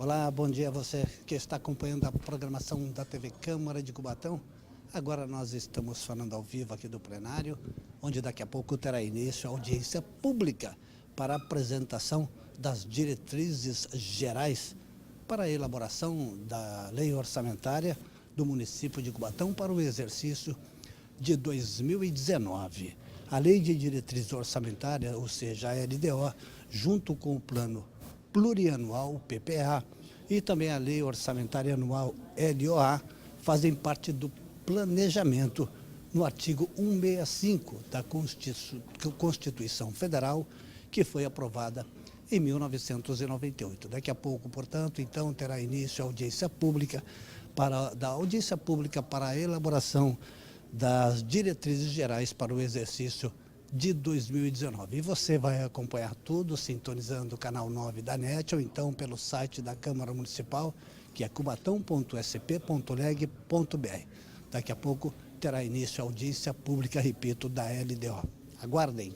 Olá, bom dia a você que está acompanhando a programação da TV Câmara de Cubatão. Agora nós estamos falando ao vivo aqui do plenário, onde daqui a pouco terá início a audiência pública para a apresentação das diretrizes gerais para a elaboração da lei orçamentária do município de Cubatão para o exercício de 2019. A Lei de Diretriz Orçamentária, ou seja, a LDO, junto com o Plano Plurianual, PPA, e também a Lei Orçamentária Anual, LOA, fazem parte do planejamento no artigo 165 da Constituição Federal, que foi aprovada em 1998. Daqui a pouco, portanto, então, terá início a audiência pública para a elaboração das diretrizes gerais para o exercício de 2019. E você vai acompanhar tudo sintonizando o canal 9 da NET ou então pelo site da Câmara Municipal, que é cubatão.sp.leg.br. Daqui a pouco terá início a audiência pública, repito, da LDO. Aguardem.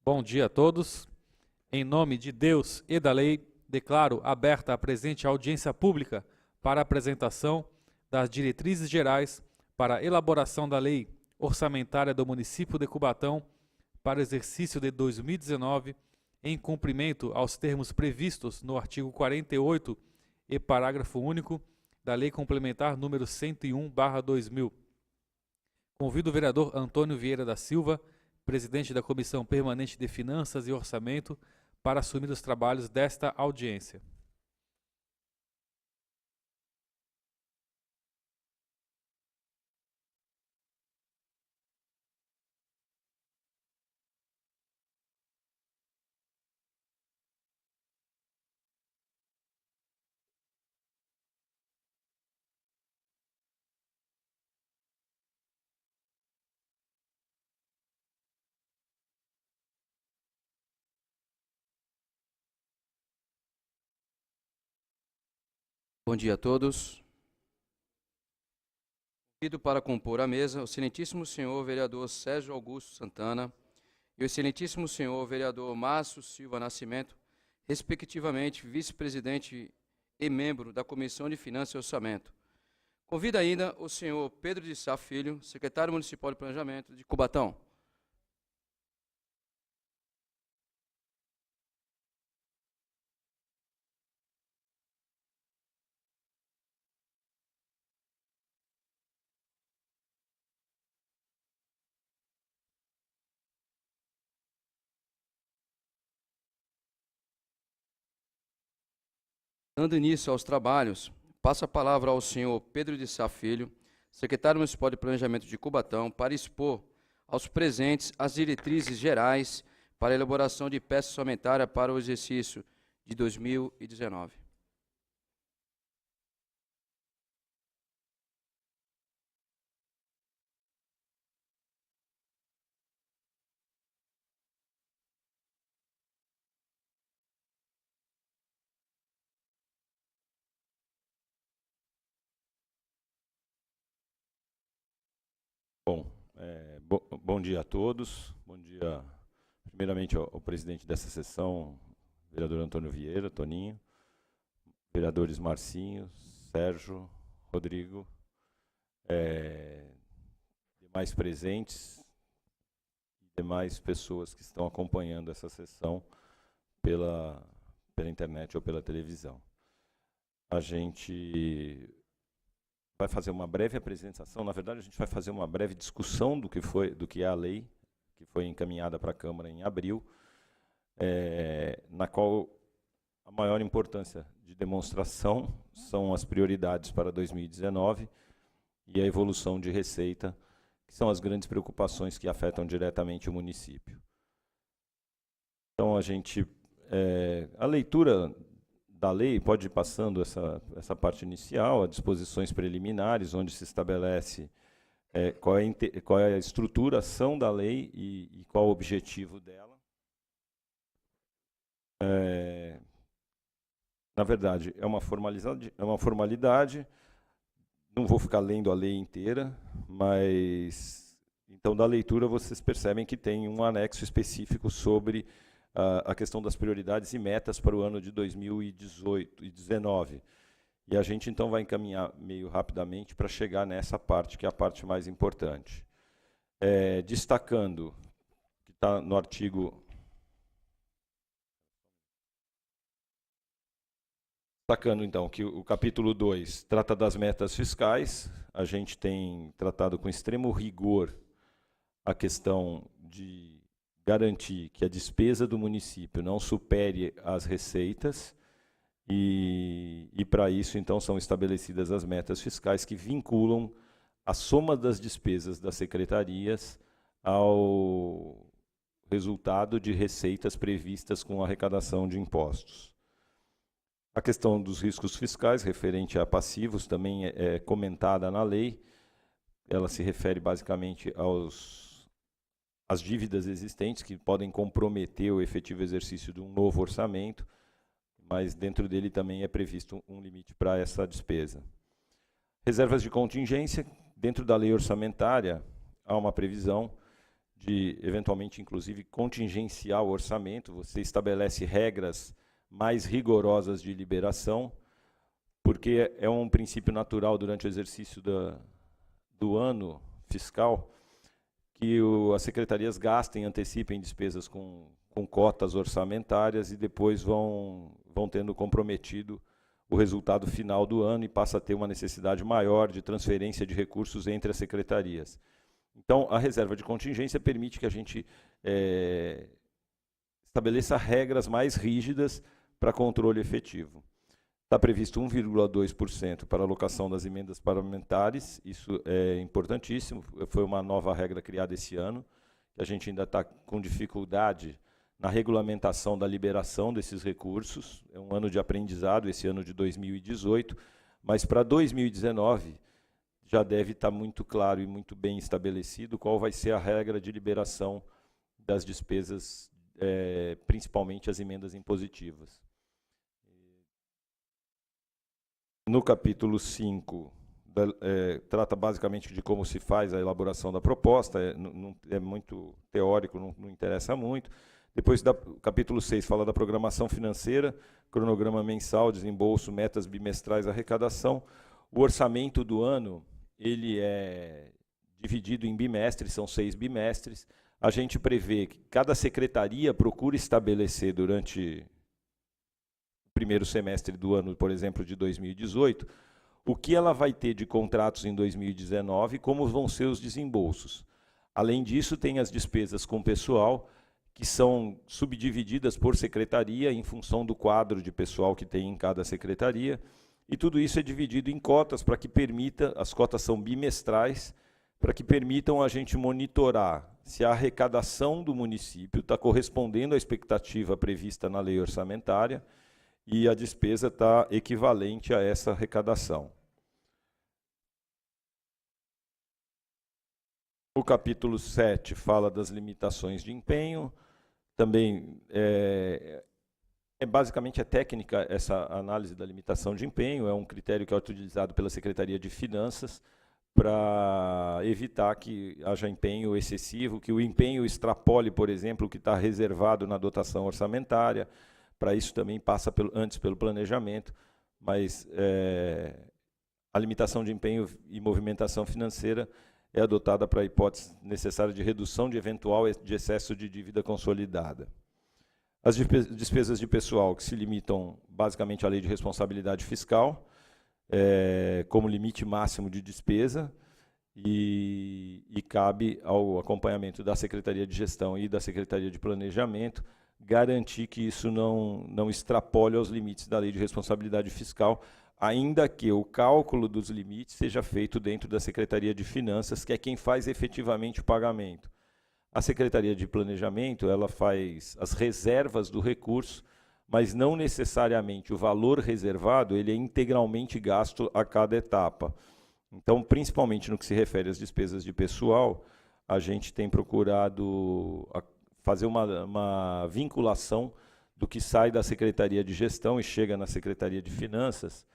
Bom dia a todos. Em nome de Deus e da lei, declaro aberta a presente audiência pública para a apresentação das diretrizes gerais para a elaboração da lei orçamentária do município de Cubatão para o exercício de 2019, em cumprimento aos termos previstos no artigo 48 e parágrafo único da Lei Complementar número 101/2000. Convido o vereador Antônio Vieira da Silva, presidente da Comissão Permanente de Finanças e Orçamento, para assumir os trabalhos desta audiência. Bom dia a todos. Convido para compor a mesa o excelentíssimo senhor vereador Sérgio Augusto Santana e o excelentíssimo senhor vereador Márcio Silva Nascimento, respectivamente vice-presidente e membro da Comissão de Finanças e Orçamento. Convido ainda o senhor Pedro de Sá Filho, secretário municipal de Planejamento de Cubatão. Dando início aos trabalhos, passo a palavra ao senhor Pedro de Sá Filho, secretário municipal de Planejamento de Cubatão, para expor aos presentes as diretrizes gerais para a elaboração de peça orçamentária para o exercício de 2019. Bom dia a todos. Bom dia, primeiramente, ao presidente dessa sessão, vereador Antônio Vieira, Toninho, vereadores Marcinho, Sérgio, Rodrigo, demais presentes e demais pessoas que estão acompanhando essa sessão pela internet ou pela televisão. A gente vai fazer uma breve apresentação, na verdade a gente vai fazer uma breve discussão do que é a lei, que foi encaminhada para a Câmara em abril, na qual a maior importância de demonstração são as prioridades para 2019 e a evolução de receita, que são as grandes preocupações que afetam diretamente o município. Então a leitura da lei pode ir passando essa parte inicial, as disposições preliminares, onde se estabelece qual é a estruturação da lei e qual o objetivo dela. Na verdade, é uma formalidade, não vou ficar lendo a lei inteira, mas, então, da leitura, vocês percebem que tem um anexo específico sobre a questão das prioridades e metas para o ano de 2018 e 2019. E a gente, então, vai encaminhar meio rapidamente para chegar nessa parte, que é a parte mais importante. Destacando, que está no artigo... Destacando, então, que o capítulo 2 trata das metas fiscais. A gente tem tratado com extremo rigor a questão de garantir que a despesa do município não supere as receitas e para isso, então, são estabelecidas as metas fiscais que vinculam a soma das despesas das secretarias ao resultado de receitas previstas com a arrecadação de impostos. A questão dos riscos fiscais, referente a passivos, também é comentada na lei. Ela se refere basicamente às dívidas existentes que podem comprometer o efetivo exercício de um novo orçamento, mas dentro dele também é previsto um limite para essa despesa. Reservas de contingência, dentro da lei orçamentária, há uma previsão de, eventualmente, inclusive, contingenciar o orçamento. Você estabelece regras mais rigorosas de liberação, porque é um princípio natural durante o exercício do ano fiscal que as secretarias gastem, antecipem despesas com cotas orçamentárias e depois vão tendo comprometido o resultado final do ano e passa a ter uma necessidade maior de transferência de recursos entre as secretarias. Então, a reserva de contingência permite que a gente estabeleça regras mais rígidas para controle efetivo. Está previsto 1,2% para alocação das emendas parlamentares, isso é importantíssimo, foi uma nova regra criada esse ano, que a gente ainda está com dificuldade na regulamentação da liberação desses recursos, é um ano de aprendizado, esse ano de 2018, mas para 2019 já deve estar muito claro e muito bem estabelecido qual vai ser a regra de liberação das despesas, principalmente as emendas impositivas. No capítulo 5 trata basicamente de como se faz a elaboração da proposta, é muito teórico, não interessa muito. Depois, o capítulo 6 fala da programação financeira, cronograma mensal, desembolso, metas bimestrais, arrecadação. O orçamento do ano ele é dividido em bimestres, são 6 bimestres. A gente prevê que cada secretaria procura estabelecer durante o primeiro semestre do ano, por exemplo, de 2018, o que ela vai ter de contratos em 2019 e como vão ser os desembolsos. Além disso, tem as despesas com pessoal, que são subdivididas por secretaria em função do quadro de pessoal que tem em cada secretaria, e tudo isso é dividido em cotas para que permita, as cotas são bimestrais, para que permitam a gente monitorar se a arrecadação do município está correspondendo à expectativa prevista na lei orçamentária e a despesa está equivalente a essa arrecadação. O capítulo 7 fala das limitações de empenho. Também basicamente técnica essa análise da limitação de empenho, é um critério que é utilizado pela Secretaria de Finanças para evitar que haja empenho excessivo, que o empenho extrapole, por exemplo, o que está reservado na dotação orçamentária. Para isso também passa antes pelo planejamento, mas a limitação de empenho e movimentação financeira é adotada para a hipótese necessária de redução de eventual de excesso de dívida consolidada. As despesas de pessoal, que se limitam basicamente à lei de responsabilidade fiscal, como limite máximo de despesa, e cabe ao acompanhamento da Secretaria de Gestão e da Secretaria de Planejamento garantir que isso não extrapole aos limites da lei de responsabilidade fiscal, ainda que o cálculo dos limites seja feito dentro da Secretaria de Finanças, que é quem faz efetivamente o pagamento. A Secretaria de Planejamento ela faz as reservas do recurso, mas não necessariamente o valor reservado ele é integralmente gasto a cada etapa. Então, principalmente no que se refere às despesas de pessoal, a gente tem procurado fazer uma vinculação do que sai da Secretaria de Gestão e chega na Secretaria de Finanças,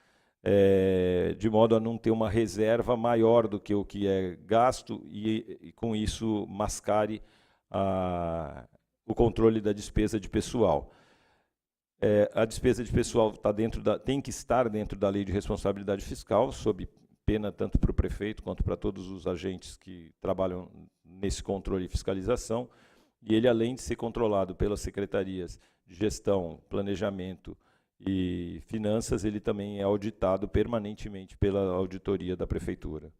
de modo a não ter uma reserva maior do que o que é gasto e com isso mascare o controle da despesa de pessoal. A despesa de pessoal tem que estar dentro da lei de responsabilidade fiscal, sob pena tanto para o prefeito quanto para todos os agentes que trabalham nesse controle e fiscalização, e ele, além de ser controlado pelas secretarias de gestão, planejamento e finanças, ele também é auditado permanentemente pela auditoria da prefeitura.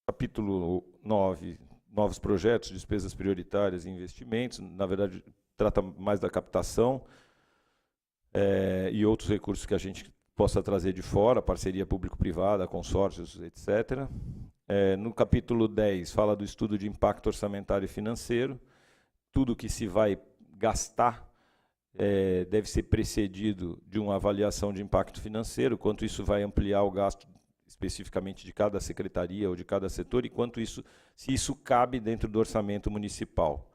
Capítulo 9, novos projetos, despesas prioritárias e investimentos, na verdade, trata mais da captação e outros recursos que a gente possa trazer de fora, parceria público-privada, consórcios, etc. No capítulo 10, fala do estudo de impacto orçamentário e financeiro. Tudo que se vai gastar deve ser precedido de uma avaliação de impacto financeiro, quanto isso vai ampliar o gasto especificamente de cada secretaria ou de cada setor, e se isso cabe dentro do orçamento municipal.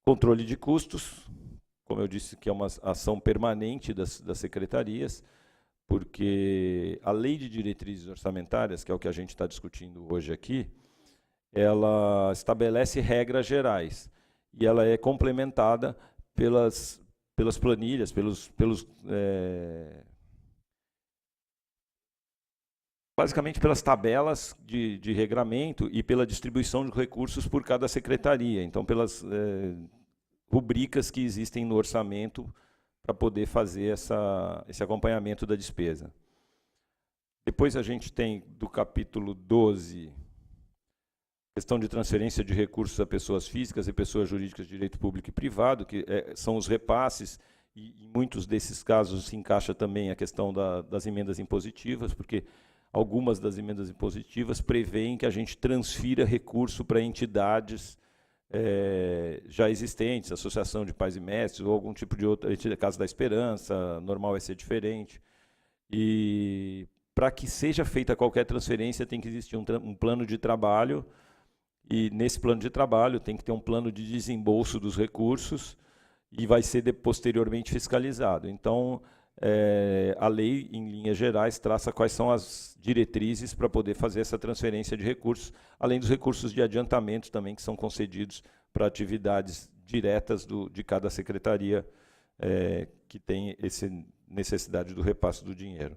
Controle de custos, como eu disse, que é uma ação permanente das secretarias, porque a lei de diretrizes orçamentárias, que é o que a gente está discutindo hoje aqui, ela estabelece regras gerais, e ela é complementada pelas planilhas, basicamente pelas tabelas de regramento e pela distribuição de recursos por cada secretaria. Então, pelas rubricas que existem no orçamento para poder fazer esse acompanhamento da despesa. Depois a gente tem, do capítulo 12, questão de transferência de recursos a pessoas físicas e pessoas jurídicas de direito público e privado, que são os repasses, e em muitos desses casos se encaixa também a questão das emendas impositivas, porque algumas das emendas impositivas prevêem que a gente transfira recurso para entidades já existentes, associação de pais e mestres, ou algum tipo de outra, Casa da Esperança, normal vai ser diferente. E para que seja feita qualquer transferência tem que existir um plano de trabalho, e nesse plano de trabalho tem que ter um plano de desembolso dos recursos e vai ser posteriormente fiscalizado. Então, a lei, em linhas gerais, traça quais são as diretrizes para poder fazer essa transferência de recursos, além dos recursos de adiantamento também, que são concedidos para atividades diretas de cada secretaria que tem essa necessidade do repasse do dinheiro.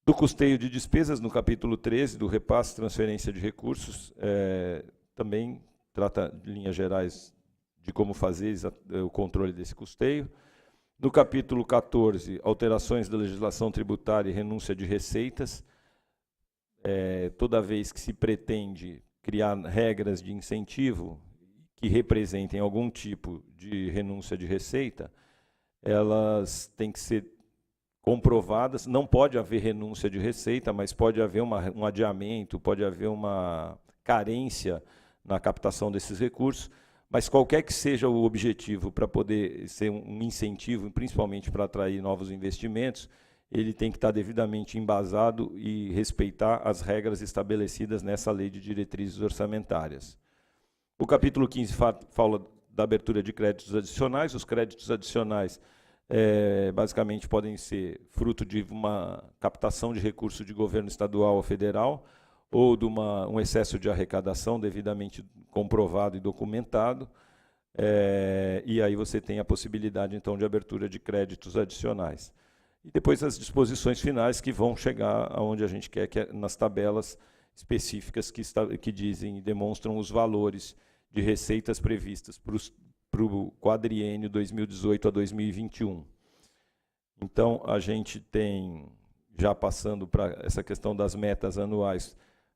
Do custeio de despesas, no capítulo 13, do repasse e transferência de recursos, também trata, em linhas gerais, de como fazer o controle desse custeio. No capítulo 14, alterações da legislação tributária e renúncia de receitas. Toda vez que se pretende criar regras de incentivo que representem algum tipo de renúncia de receita, elas têm que ser comprovadas. Não pode haver renúncia de receita, mas pode haver um adiamento, pode haver uma carência na captação desses recursos. Mas qualquer que seja o objetivo para poder ser um incentivo, principalmente para atrair novos investimentos, ele tem que estar devidamente embasado e respeitar as regras estabelecidas nessa lei de diretrizes orçamentárias. O capítulo 15 fala da abertura de créditos adicionais. Os créditos adicionais basicamente podem ser fruto de uma captação de recurso de governo estadual ou federal, ou de um excesso de arrecadação devidamente comprovado e documentado, e aí você tem a possibilidade, então, de abertura de créditos adicionais. E depois as disposições finais que vão chegar aonde a gente quer, que é nas tabelas específicas que dizem e demonstram os valores de receitas previstas para o quadriênio 2018 a 2021. Então, a gente tem, já passando para essa questão das metas anuais,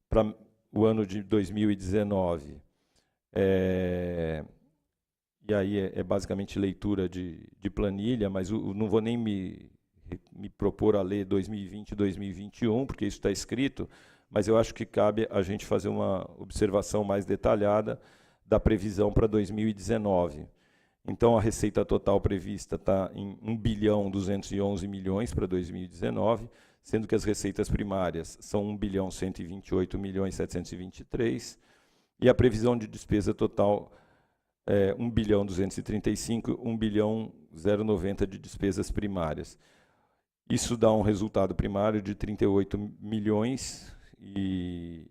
para o ano de 2019, e aí é basicamente leitura de planilha, mas não vou nem me propor a ler 2020 e 2021, porque isso está escrito, mas eu acho que cabe a gente fazer uma observação mais detalhada da previsão para 2019. Então, a receita total prevista está em 1.211 bilhões para 2019, sendo que as receitas primárias são 1.128.723, e a previsão de despesa total é 1.235, 1.090 de despesas primárias. Isso dá um resultado primário de 38 milhões, e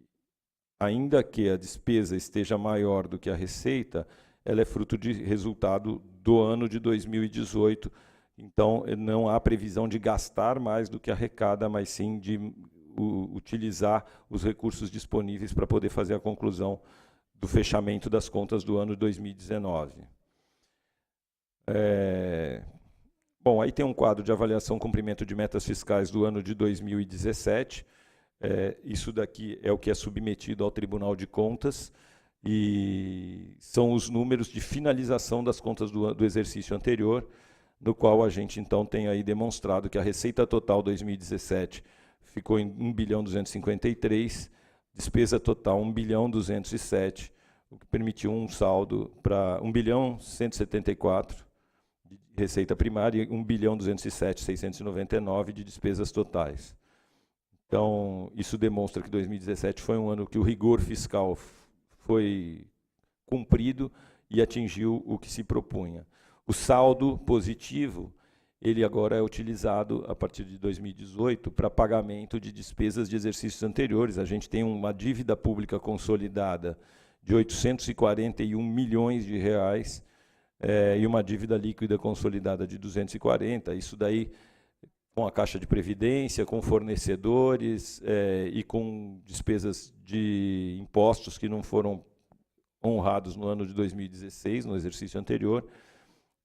ainda que a despesa esteja maior do que a receita, ela é fruto de resultado do ano de 2018. Então, não há previsão de gastar mais do que arrecada, mas sim de utilizar os recursos disponíveis para poder fazer a conclusão do fechamento das contas do ano de 2019. Bom, aí tem um quadro de avaliação e cumprimento de metas fiscais do ano de 2017. Isso daqui é o que é submetido ao Tribunal de Contas, e são os números de finalização das contas do exercício anterior, no qual a gente, então, tem aí demonstrado que a receita total 2017 ficou em 1.253, despesa total 1.207, o que permitiu um saldo para 1.174 de receita primária e 1.207.699 de despesas totais. Então, isso demonstra que 2017 foi um ano que o rigor fiscal foi cumprido e atingiu o que se propunha. O saldo positivo, ele agora é utilizado, a partir de 2018, para pagamento de despesas de exercícios anteriores. A gente tem uma dívida pública consolidada de 841 milhões de reais e uma dívida líquida consolidada de 240. Isso daí com a Caixa de Previdência, com fornecedores e com despesas de impostos que não foram honrados no ano de 2016, no exercício anterior.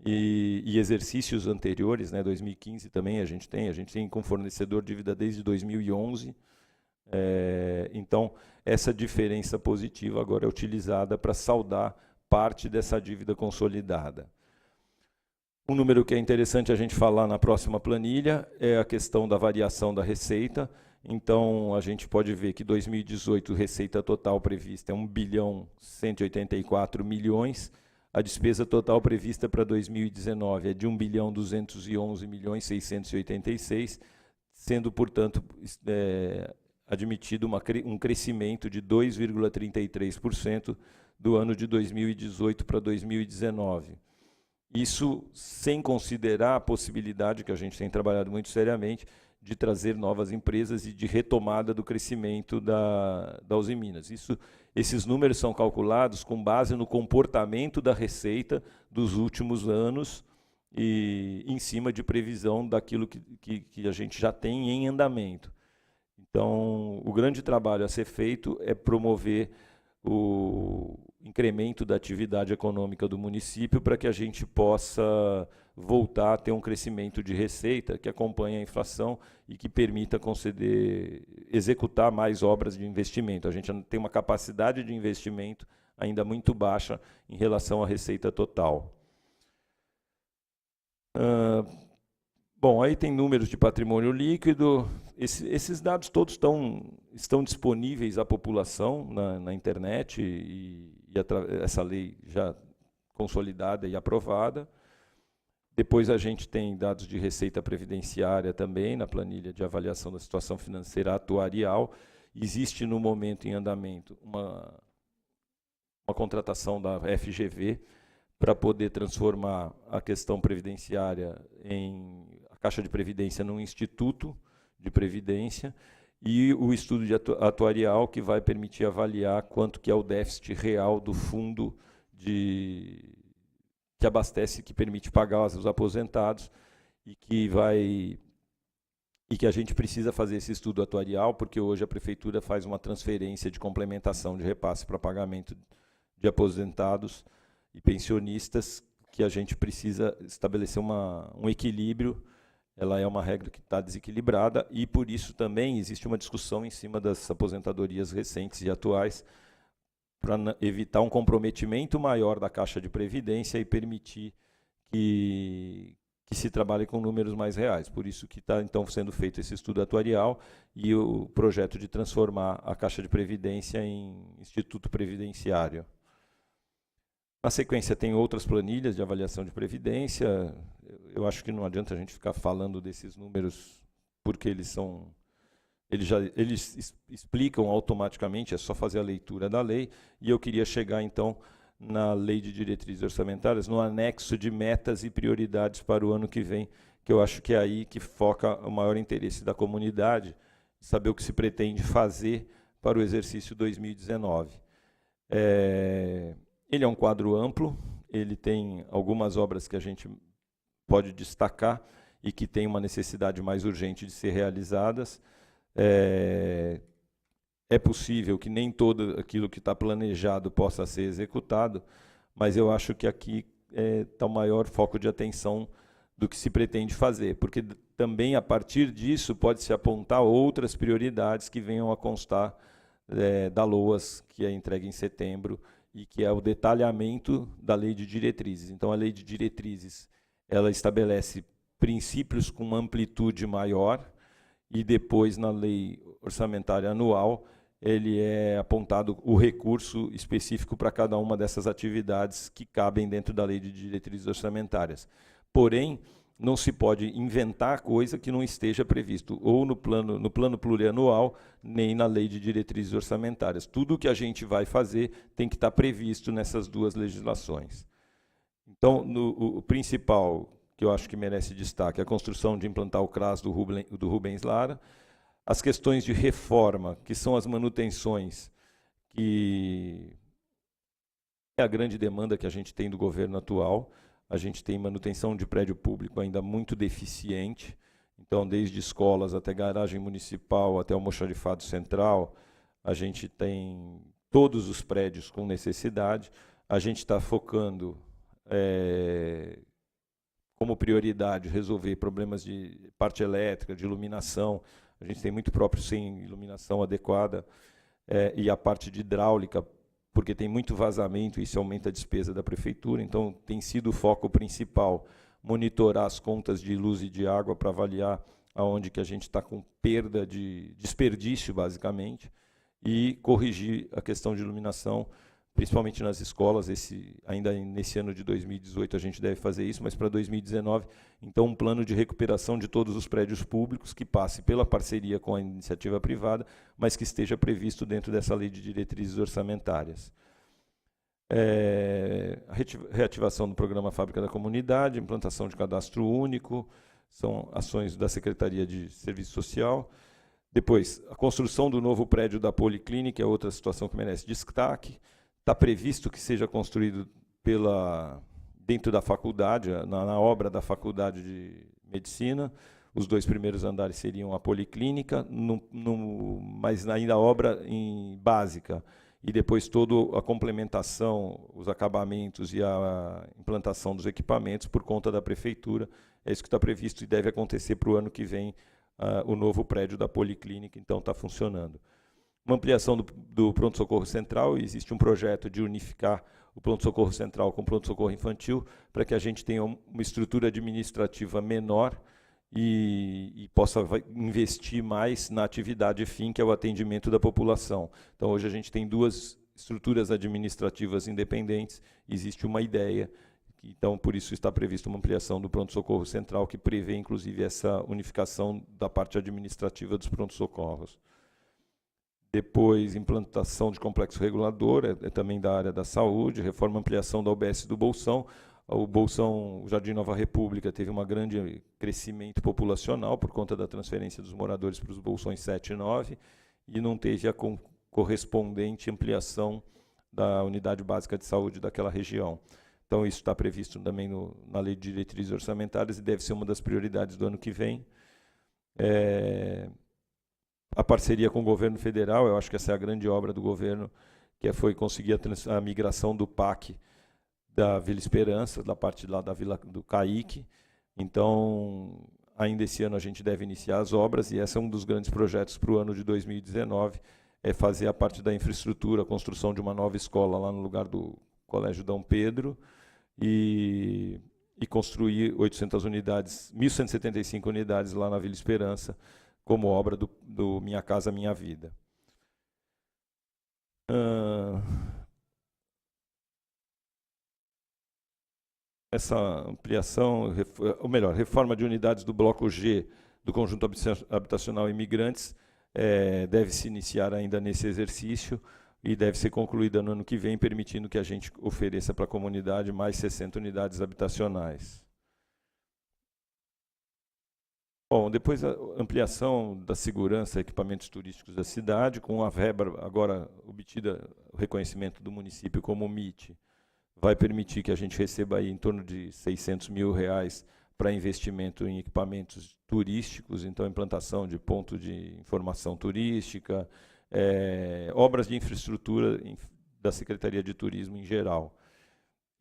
E exercícios anteriores, 2015 também a gente tem com fornecedor dívida desde 2011. Então, essa diferença positiva agora é utilizada para saldar parte dessa dívida consolidada. Um número que é interessante a gente falar na próxima planilha é a questão da variação da receita. Então, a gente pode ver que 2018 receita total prevista é 1.184 bilhões. A despesa total prevista para 2019 é de 1.211.686, sendo, portanto, admitido um crescimento de 2,33% do ano de 2018 para 2019. Isso sem considerar a possibilidade, que a gente tem trabalhado muito seriamente, de trazer novas empresas e de retomada do crescimento da Usiminas. Esses números são calculados com base no comportamento da receita dos últimos anos e em cima de previsão daquilo que a gente já tem em andamento. Então, o grande trabalho a ser feito é promover o incremento da atividade econômica do município para que a gente possa voltar a ter um crescimento de receita que acompanhe a inflação e que permita executar mais obras de investimento. A gente tem uma capacidade de investimento ainda muito baixa em relação à receita total. Bom, aí tem números de patrimônio líquido. Esses dados todos estão disponíveis à população na internet e essa lei já consolidada e aprovada. Depois a gente tem dados de receita previdenciária também, na planilha de avaliação da situação financeira atuarial. Existe no momento em andamento uma contratação da FGV para poder transformar a questão previdenciária a Caixa de Previdência num instituto de previdência e o estudo atuarial que vai permitir avaliar quanto que é o déficit real do fundo que abastece, que permite pagar os aposentados e que a gente precisa fazer esse estudo atuarial porque hoje a prefeitura faz uma transferência de complementação de repasse para pagamento de aposentados e pensionistas que a gente precisa estabelecer um equilíbrio. Ela é uma regra que está desequilibrada e, por isso, também existe uma discussão em cima das aposentadorias recentes e atuais para evitar um comprometimento maior da Caixa de Previdência e permitir que se trabalhe com números mais reais. Por isso que está, então, sendo feito esse estudo atuarial e o projeto de transformar a Caixa de Previdência em Instituto Previdenciário. Na sequência, tem outras planilhas de avaliação de previdência. Eu acho que não adianta a gente ficar falando desses números, porque eles explicam automaticamente, é só fazer a leitura da lei. E eu queria chegar, então, na Lei de Diretrizes Orçamentárias, no anexo de metas e prioridades para o ano que vem, que eu acho que é aí que foca o maior interesse da comunidade, saber o que se pretende fazer para o exercício 2019. Ele é um quadro amplo, ele tem algumas obras que a gente pode destacar e que tem uma necessidade mais urgente de ser realizadas. É possível que nem todo aquilo que está planejado possa ser executado, mas eu acho que aqui está o maior foco de atenção do que se pretende fazer, porque também a partir disso pode-se apontar outras prioridades que venham a constar da LOAS, que é entregue em setembro, e que é o detalhamento da Lei de Diretrizes. Então, a Lei de Diretrizes ela estabelece princípios com amplitude maior e depois, na Lei Orçamentária Anual, ele é apontado o recurso específico para cada uma dessas atividades que cabem dentro da Lei de Diretrizes Orçamentárias. Porém, não se pode inventar coisa que não esteja previsto, ou no plano plurianual, nem na Lei de Diretrizes Orçamentárias. Tudo o que a gente vai fazer tem que estar previsto nessas duas legislações. Então, o principal, que eu acho que merece destaque, é a construção de implantar o CRAS do Rubens Lara, as questões de reforma, que são as manutenções, que é a grande demanda que a gente tem do governo atual. A gente tem manutenção de prédio público ainda muito deficiente, então desde escolas até garagem municipal, até o almoxarifado central, a gente tem todos os prédios com necessidade. A gente está focando como prioridade resolver problemas de parte elétrica, de iluminação. A gente tem muito próprio sem iluminação adequada, e a parte de hidráulica, porque tem muito vazamento e isso aumenta a despesa da prefeitura. Então, tem sido o foco principal monitorar as contas de luz e de água para avaliar aonde que a gente está com perda de desperdício, basicamente, e corrigir a questão de iluminação, principalmente nas escolas. Ainda nesse ano de 2018 a gente deve fazer isso, mas para 2019, então, um plano de recuperação de todos os prédios públicos que passe pela parceria com a iniciativa privada, mas que esteja previsto dentro dessa Lei de Diretrizes Orçamentárias. A reativação do programa Fábrica da Comunidade, implantação de cadastro único, são ações da Secretaria de Serviço Social. Depois, a construção do novo prédio da Policlínica é outra situação que merece destaque. Está previsto que seja construído dentro da faculdade, na obra da Faculdade de Medicina. Os 2 primeiros andares seriam a Policlínica, mas ainda a obra básica. E depois toda a complementação, os acabamentos e a implantação dos equipamentos por conta da Prefeitura. É isso que está previsto e deve acontecer para o ano que vem, o novo prédio da Policlínica, então está funcionando. Uma ampliação do pronto-socorro central, existe um projeto de unificar o pronto-socorro central com o pronto-socorro infantil, para que a gente tenha uma estrutura administrativa menor e possa investir mais na atividade fim, que é o atendimento da população. Então, hoje a gente tem 2 estruturas administrativas independentes, existe uma ideia, então, por isso está prevista uma ampliação do pronto-socorro central, que prevê, inclusive, essa unificação da parte administrativa dos pronto-socorros. Depois, implantação de complexo regulador, é também da área da saúde, reforma e ampliação da UBS do Bolsão. O Bolsão, o Jardim Nova República, teve um grande crescimento populacional por conta da transferência dos moradores para os Bolsões 7 e 9, e não teve a correspondente ampliação da unidade básica de saúde daquela região. Então, isso está previsto também na Lei de Diretrizes Orçamentárias e deve ser uma das prioridades do ano que vem. A parceria com o governo federal, eu acho que essa é a grande obra do governo, que foi conseguir a migração do PAC da Vila Esperança, da parte lá da Vila do Caique. Então, ainda esse ano a gente deve iniciar as obras, e esse é um dos grandes projetos para o ano de 2019, é fazer a parte da infraestrutura, a construção de uma nova escola lá no lugar do Colégio Dom Pedro, e construir 800 unidades, 1.175 unidades lá na Vila Esperança, como obra do Minha Casa Minha Vida. Essa ampliação, ou melhor, reforma de unidades do Bloco G do Conjunto Habitacional Imigrantes, deve se iniciar ainda nesse exercício e deve ser concluída no ano que vem, permitindo que a gente ofereça para a comunidade mais 60 unidades habitacionais. Bom, depois a ampliação da segurança e equipamentos turísticos da cidade, com a verba agora obtida, o reconhecimento do município como MIT, vai permitir que a gente receba aí em torno de R$600 mil para investimento em equipamentos turísticos, então implantação de ponto de informação turística, obras de infraestrutura da Secretaria de Turismo em geral.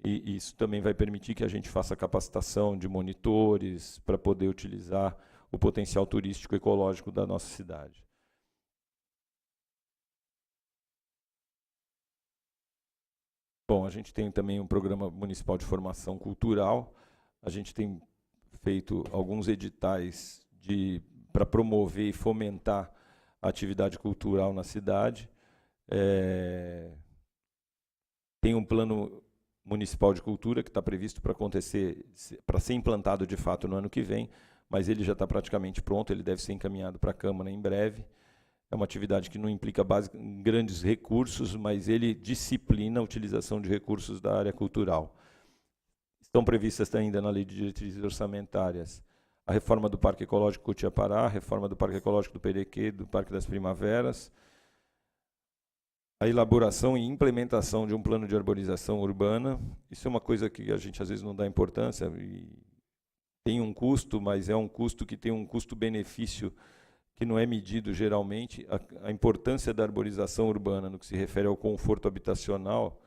E isso também vai permitir que a gente faça capacitação de monitores para poder utilizar o potencial turístico e ecológico da nossa cidade. Bom, a gente tem também um programa municipal de formação cultural. A gente tem feito alguns editais para promover e fomentar a atividade cultural na cidade. Tem um plano municipal de cultura que está previsto para acontecer, para ser implantado de fato no ano que vem, mas ele já está praticamente pronto, ele deve ser encaminhado para a Câmara em breve. É uma atividade que não implica grandes recursos, mas ele disciplina a utilização de recursos da área cultural. Estão previstas ainda na Lei de Diretrizes Orçamentárias a reforma do Parque Ecológico Cutiapará, a reforma do Parque Ecológico do Perequê, do Parque das Primaveras, a elaboração e implementação de um plano de arborização urbana. Isso é uma coisa que a gente às vezes não dá importância, e tem um custo, mas é um custo que tem um custo-benefício que não é medido geralmente. A importância da arborização urbana no que se refere ao conforto habitacional,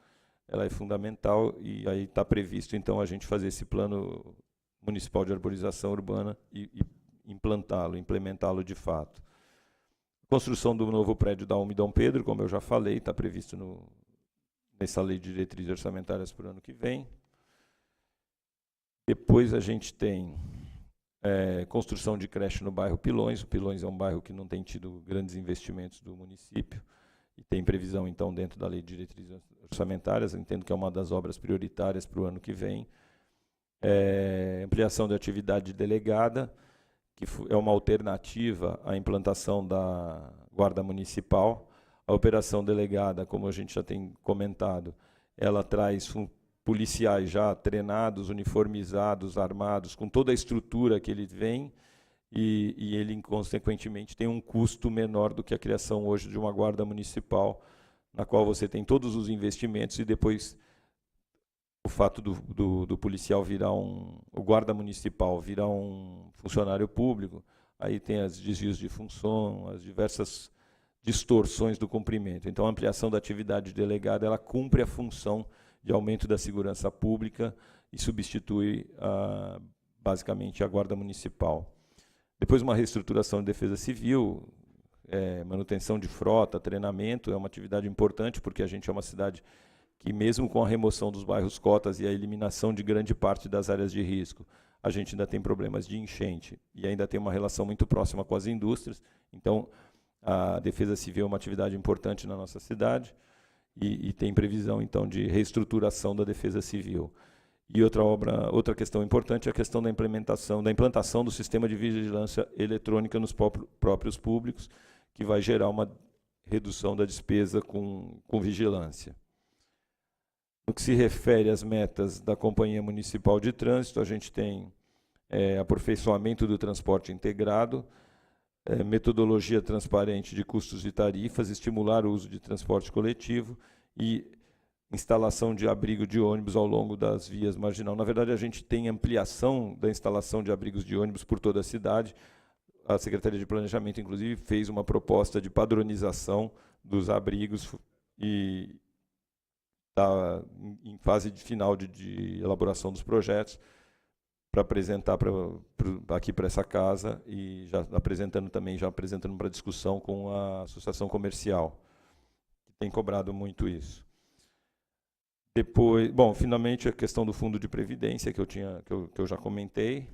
ela é fundamental, e aí está previsto então a gente fazer esse plano municipal de arborização urbana e implantá-lo, implementá-lo de fato. Construção do novo prédio da UME Dom Pedro, como eu já falei, está previsto nessa Lei de Diretrizes Orçamentárias para o ano que vem. Depois a gente tem construção de creche no bairro Pilões. O Pilões é um bairro que não tem tido grandes investimentos do município, e tem previsão, então, dentro da Lei de Diretrizes Orçamentárias. Eu entendo que é uma das obras prioritárias para o ano que vem. Ampliação da atividade delegada, que é uma alternativa à implantação da Guarda Municipal. A operação delegada, como a gente já tem comentado, ela traz policiais já treinados, uniformizados, armados, com toda a estrutura que ele vem, e ele, consequentemente, tem um custo menor do que a criação hoje de uma guarda municipal, na qual você tem todos os investimentos e depois o fato do policial virar o guarda municipal virar um funcionário público, aí tem os desvios de função, as diversas distorções do cumprimento. Então, a ampliação da atividade delegada, ela cumpre a função de aumento da segurança pública e substitui, basicamente, a guarda municipal. Depois, uma reestruturação de defesa civil, manutenção de frota, treinamento, é uma atividade importante, porque a gente é uma cidade que, mesmo com a remoção dos bairros cotas e a eliminação de grande parte das áreas de risco, a gente ainda tem problemas de enchente e ainda tem uma relação muito próxima com as indústrias. Então, a defesa civil é uma atividade importante na nossa cidade e tem previsão, então, de reestruturação da defesa civil. E outra questão importante é a questão da implantação do sistema de vigilância eletrônica nos próprios públicos, que vai gerar uma redução da despesa com vigilância. No que se refere às metas da Companhia Municipal de Trânsito, a gente tem aperfeiçoamento do transporte integrado, metodologia transparente de custos e tarifas, estimular o uso de transporte coletivo e instalação de abrigo de ônibus ao longo das vias marginal. Na verdade, a gente tem ampliação da instalação de abrigos de ônibus por toda a cidade. A Secretaria de Planejamento, inclusive, fez uma proposta de padronização dos abrigos e está em fase final de elaboração dos projetos para apresentar aqui para essa casa e já apresentando para discussão com a Associação Comercial, que tem cobrado muito isso. Depois, bom, finalmente a questão do fundo de previdência que eu já comentei.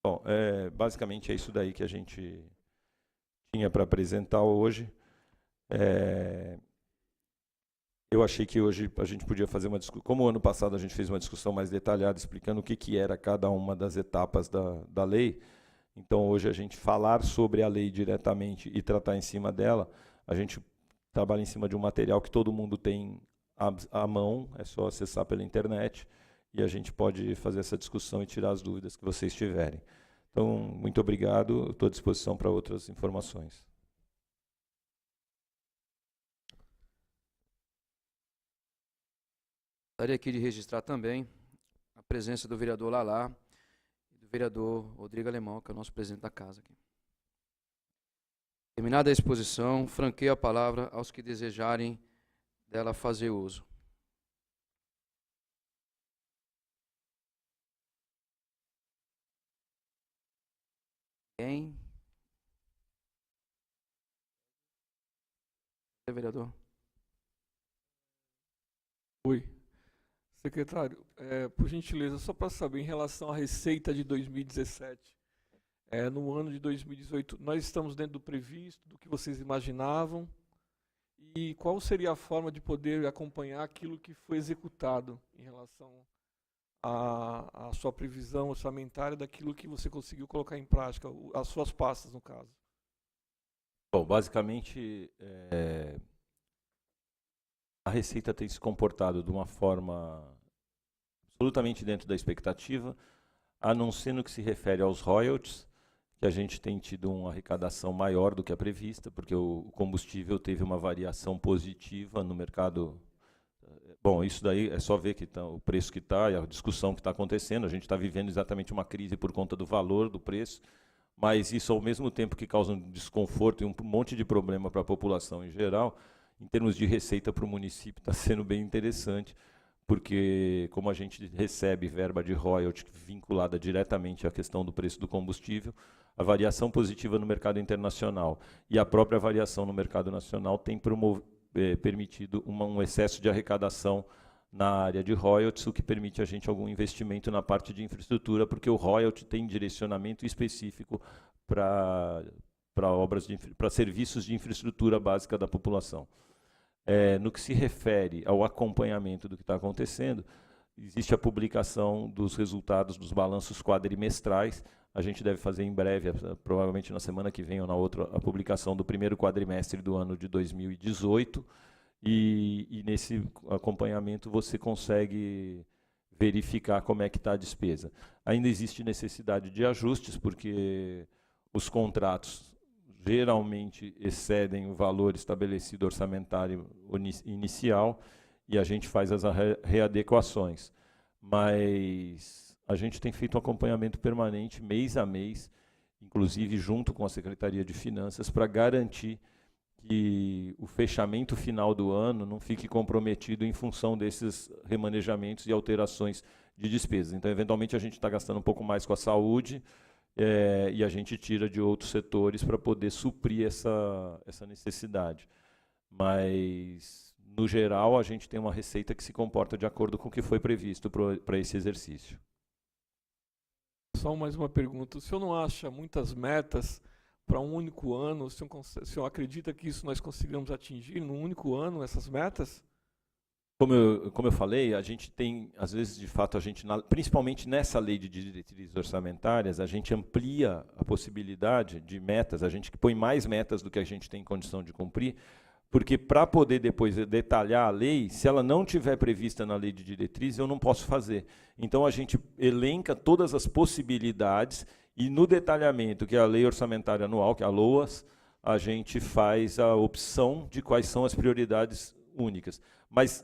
Bom, basicamente é isso daí que a gente tinha para apresentar hoje. Eu achei que hoje a gente podia fazer uma discussão, como ano passado a gente fez uma discussão mais detalhada, explicando o que era cada uma das etapas da lei. Então, hoje a gente falar sobre a lei diretamente e tratar em cima dela, a gente trabalha em cima de um material que todo mundo tem à mão, é só acessar pela internet, e a gente pode fazer essa discussão e tirar as dúvidas que vocês tiverem. Então, muito obrigado, estou à disposição para outras informações. Gostaria aqui de registrar também a presença do vereador Lalá e do vereador Rodrigo Alemão, que é o nosso presidente da casa aqui. Terminada a exposição, franqueio a palavra aos que desejarem dela fazer uso. Quem? Vereador? Oi. Secretário, por gentileza, só para saber, em relação à receita de 2017, no ano de 2018, nós estamos dentro do previsto, do que vocês imaginavam? E qual seria a forma de poder acompanhar aquilo que foi executado em relação à sua previsão orçamentária daquilo que você conseguiu colocar em prática, as suas pastas, no caso? Bom, basicamente, a Receita tem se comportado de uma forma absolutamente dentro da expectativa, a não ser no que se refere aos royalties, que a gente tem tido uma arrecadação maior do que a prevista, porque o combustível teve uma variação positiva no mercado. Bom, isso daí é só ver que o preço que está e a discussão que está acontecendo. A gente está vivendo exatamente uma crise por conta do valor do preço, mas isso, ao mesmo tempo que causa um desconforto e um monte de problema para a população em geral, em termos de receita para o município, está sendo bem interessante, porque como a gente recebe verba de royalty vinculada diretamente à questão do preço do combustível, a variação positiva no mercado internacional e a própria variação no mercado nacional tem permitido um excesso de arrecadação na área de royalties, o que permite a gente algum investimento na parte de infraestrutura, porque o royalty tem direcionamento específico para serviços de infraestrutura básica da população. No que se refere ao acompanhamento do que está acontecendo, existe a publicação dos resultados dos balanços quadrimestrais, A gente deve fazer em breve, provavelmente na semana que vem ou na outra, a publicação do primeiro quadrimestre do ano de 2018. E nesse acompanhamento você consegue verificar como é que está a despesa. Ainda existe necessidade de ajustes, porque os contratos geralmente excedem o valor estabelecido orçamentário inicial e a gente faz as readequações. Mas a gente tem feito um acompanhamento permanente, mês a mês, inclusive junto com a Secretaria de Finanças, para garantir que o fechamento final do ano não fique comprometido em função desses remanejamentos e alterações de despesas. Então, eventualmente, a gente está gastando um pouco mais com a saúde e a gente tira de outros setores para poder suprir essa necessidade. Mas, no geral, a gente tem uma receita que se comporta de acordo com o que foi previsto para esse exercício. Só mais uma pergunta. O senhor não acha muitas metas para um único ano? O senhor acredita que isso nós conseguimos atingir num único ano, essas metas? Como eu falei, a gente tem, às vezes, de fato, principalmente nessa lei de diretrizes orçamentárias, a gente amplia a possibilidade de metas, a gente põe mais metas do que a gente tem condição de cumprir, porque para poder depois detalhar a lei, se ela não tiver prevista na lei de diretrizes, eu não posso fazer. Então, a gente elenca todas as possibilidades e no detalhamento, que é a Lei Orçamentária Anual, que é a LOAS, a gente faz a opção de quais são as prioridades únicas. Mas,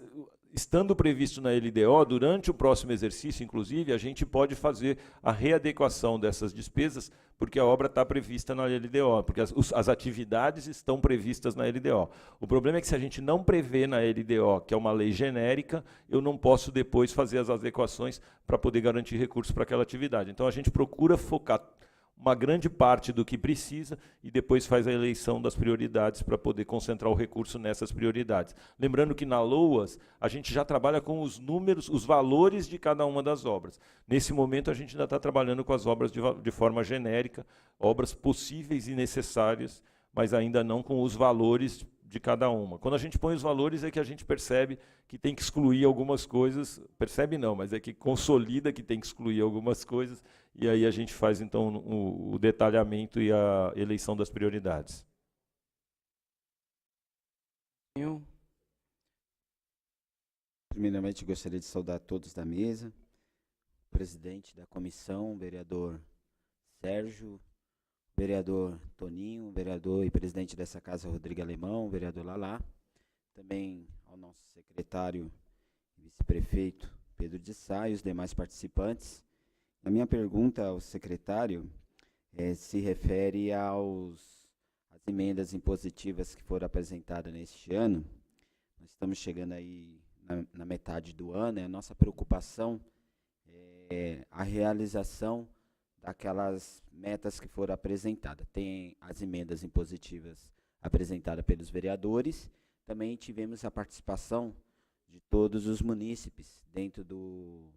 estando previsto na LDO, durante o próximo exercício, inclusive, a gente pode fazer a readequação dessas despesas, porque a obra está prevista na LDO, porque as atividades estão previstas na LDO. O problema é que se a gente não prevê na LDO, que é uma lei genérica, eu não posso depois fazer as adequações para poder garantir recursos para aquela atividade. Então, a gente procura focar uma grande parte do que precisa e depois faz a eleição das prioridades para poder concentrar o recurso nessas prioridades. Lembrando que na LOAS a gente já trabalha com os números, os valores de cada uma das obras. Nesse momento a gente ainda está trabalhando com as obras de forma genérica, obras possíveis e necessárias, mas ainda não com os valores de cada uma. Quando a gente põe os valores é que a gente percebe que tem que excluir algumas coisas, percebe não, mas é que consolida que tem que excluir algumas coisas, e aí a gente faz então o detalhamento e a eleição das prioridades. Primeiramente, gostaria de saudar todos da mesa, o presidente da comissão, o vereador Sérgio, o vereador Toninho, o vereador e presidente dessa casa, Rodrigo Alemão, o vereador Lalá, também ao nosso secretário e vice-prefeito, Pedro de Sá, e os demais participantes. A minha pergunta ao secretário se refere às emendas impositivas que foram apresentadas neste ano. Nós estamos chegando aí na metade do ano, e a nossa preocupação é a realização daquelas metas que foram apresentadas. Tem as emendas impositivas apresentadas pelos vereadores, também tivemos a participação de todos os munícipes dentro do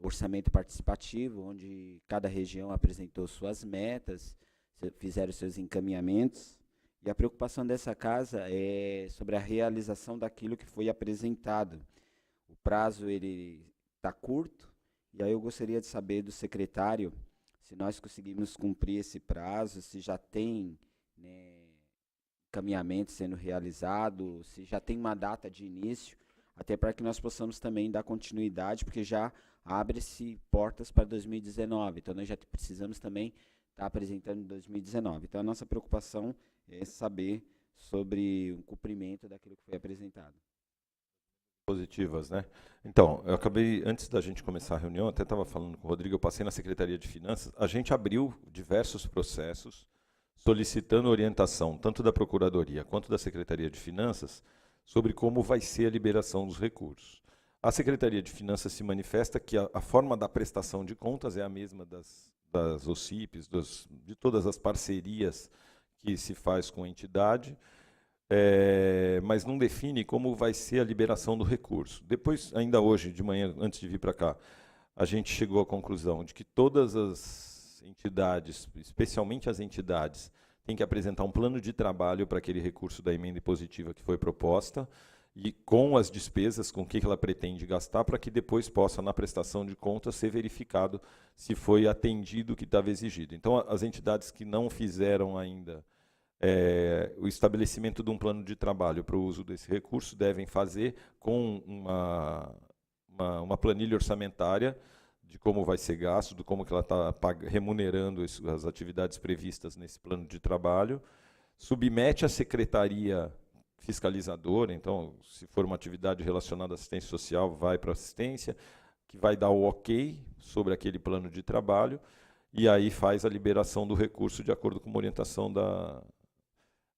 orçamento participativo, onde cada região apresentou suas metas, fizeram seus encaminhamentos, e a preocupação dessa casa é sobre a realização daquilo que foi apresentado. O prazo está curto, e aí eu gostaria de saber do secretário se nós conseguimos cumprir esse prazo, se já tem encaminhamento sendo realizado, se já tem uma data de início, até para que nós possamos também dar continuidade, porque já abre-se portas para 2019, então nós já precisamos também estar apresentando em 2019. Então a nossa preocupação é saber sobre o cumprimento daquilo que foi apresentado. Positivas, né? Então, eu acabei, antes da gente começar a reunião, até estava falando com o Rodrigo, eu passei na Secretaria de Finanças, a gente abriu diversos processos solicitando orientação, tanto da Procuradoria quanto da Secretaria de Finanças, sobre como vai ser a liberação dos recursos. A Secretaria de Finanças se manifesta que a forma da prestação de contas é a mesma das OCIPs, de todas as parcerias que se faz com a entidade, mas não define como vai ser a liberação do recurso. Depois, ainda hoje, de manhã, antes de vir para cá, a gente chegou à conclusão de que todas as entidades, especialmente as entidades, têm que apresentar um plano de trabalho para aquele recurso da emenda impositiva que foi proposta, e com as despesas, com o que ela pretende gastar, para que depois possa, na prestação de contas, ser verificado se foi atendido o que estava exigido. Então, as entidades que não fizeram ainda o estabelecimento de um plano de trabalho para o uso desse recurso devem fazer com uma planilha orçamentária de como vai ser gasto, de como que ela está remunerando as atividades previstas nesse plano de trabalho, submete à secretaria fiscalizadora, então, se for uma atividade relacionada à assistência social, vai para a assistência, que vai dar o ok sobre aquele plano de trabalho, e aí faz a liberação do recurso de acordo com uma orientação da...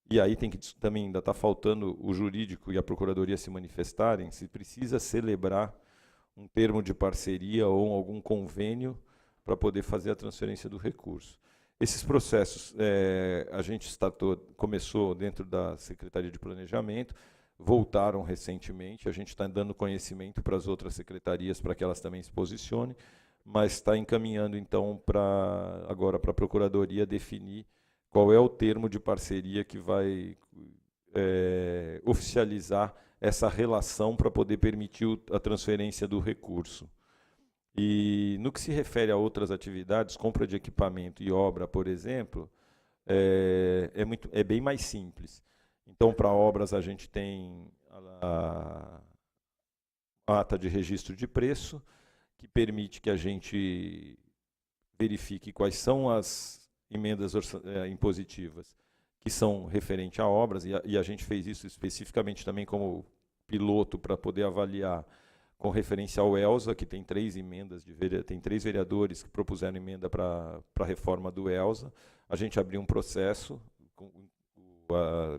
E aí tem que também ainda está faltando o jurídico e a procuradoria se manifestarem, se precisa celebrar um termo de parceria ou algum convênio para poder fazer a transferência do recurso. Esses processos a gente começou dentro da Secretaria de Planejamento, voltaram recentemente, a gente está dando conhecimento para as outras secretarias para que elas também se posicionem, mas está encaminhando então agora para a Procuradoria definir qual é o termo de parceria que vai oficializar essa relação para poder permitir a transferência do recurso. E no que se refere a outras atividades, compra de equipamento e obra, por exemplo, é bem mais simples. Então, para obras, a gente tem a ata de registro de preço, que permite que a gente verifique quais são as emendas impositivas que são referentes a obras, e a gente fez isso especificamente também como piloto para poder avaliar com referência ao ELSA, que tem 3 emendas, tem 3 vereadores que propuseram emenda para a reforma do ELSA. A gente abriu um processo,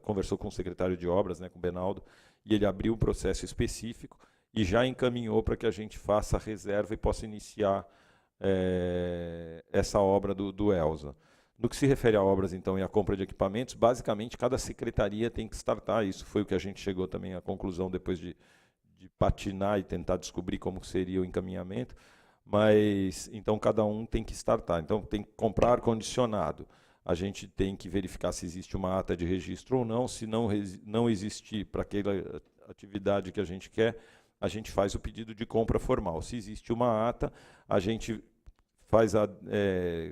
conversou com o secretário de obras, com o Benaldo, e ele abriu um processo específico e já encaminhou para que a gente faça a reserva e possa iniciar essa obra do ELSA. No que se refere a obras, então, e a compra de equipamentos, basicamente, cada secretaria tem que startar. Isso foi o que a gente chegou também à conclusão depois de patinar e tentar descobrir como seria o encaminhamento. Mas, então, cada um tem que startar. Então, tem que comprar ar-condicionado. A gente tem que verificar se existe uma ata de registro ou não. Se não existir para aquela atividade que a gente quer, a gente faz o pedido de compra formal. Se existe uma ata, a gente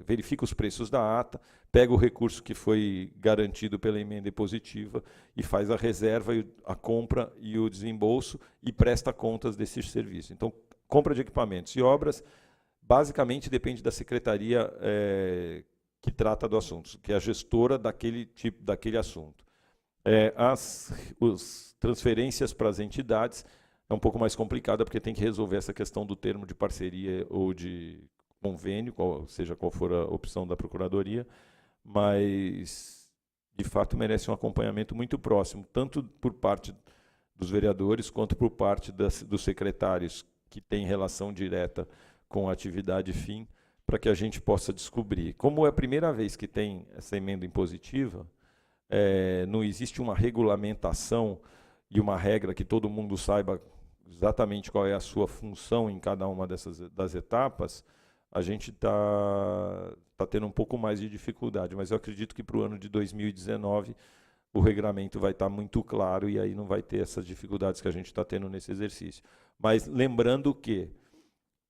verifica os preços da ata, pega o recurso que foi garantido pela emenda impositiva e faz a reserva, a compra e o desembolso e presta contas desse serviço. Então, compra de equipamentos e obras, basicamente depende da secretaria que trata do assunto, que é a gestora daquele assunto. As transferências para as entidades é um pouco mais complicada, porque tem que resolver essa questão do termo de parceria ou de convênio, seja qual for a opção da Procuradoria, mas, de fato, merece um acompanhamento muito próximo, tanto por parte dos vereadores, quanto por parte dos secretários, que têm relação direta com a atividade fim, para que a gente possa descobrir. Como é a primeira vez que tem essa emenda impositiva, não existe uma regulamentação e uma regra que todo mundo saiba exatamente qual é a sua função em cada uma das etapas. A gente está tendo um pouco mais de dificuldade, mas eu acredito que para o ano de 2019 o regulamento vai estar muito claro e aí não vai ter essas dificuldades que a gente está tendo nesse exercício. Mas lembrando que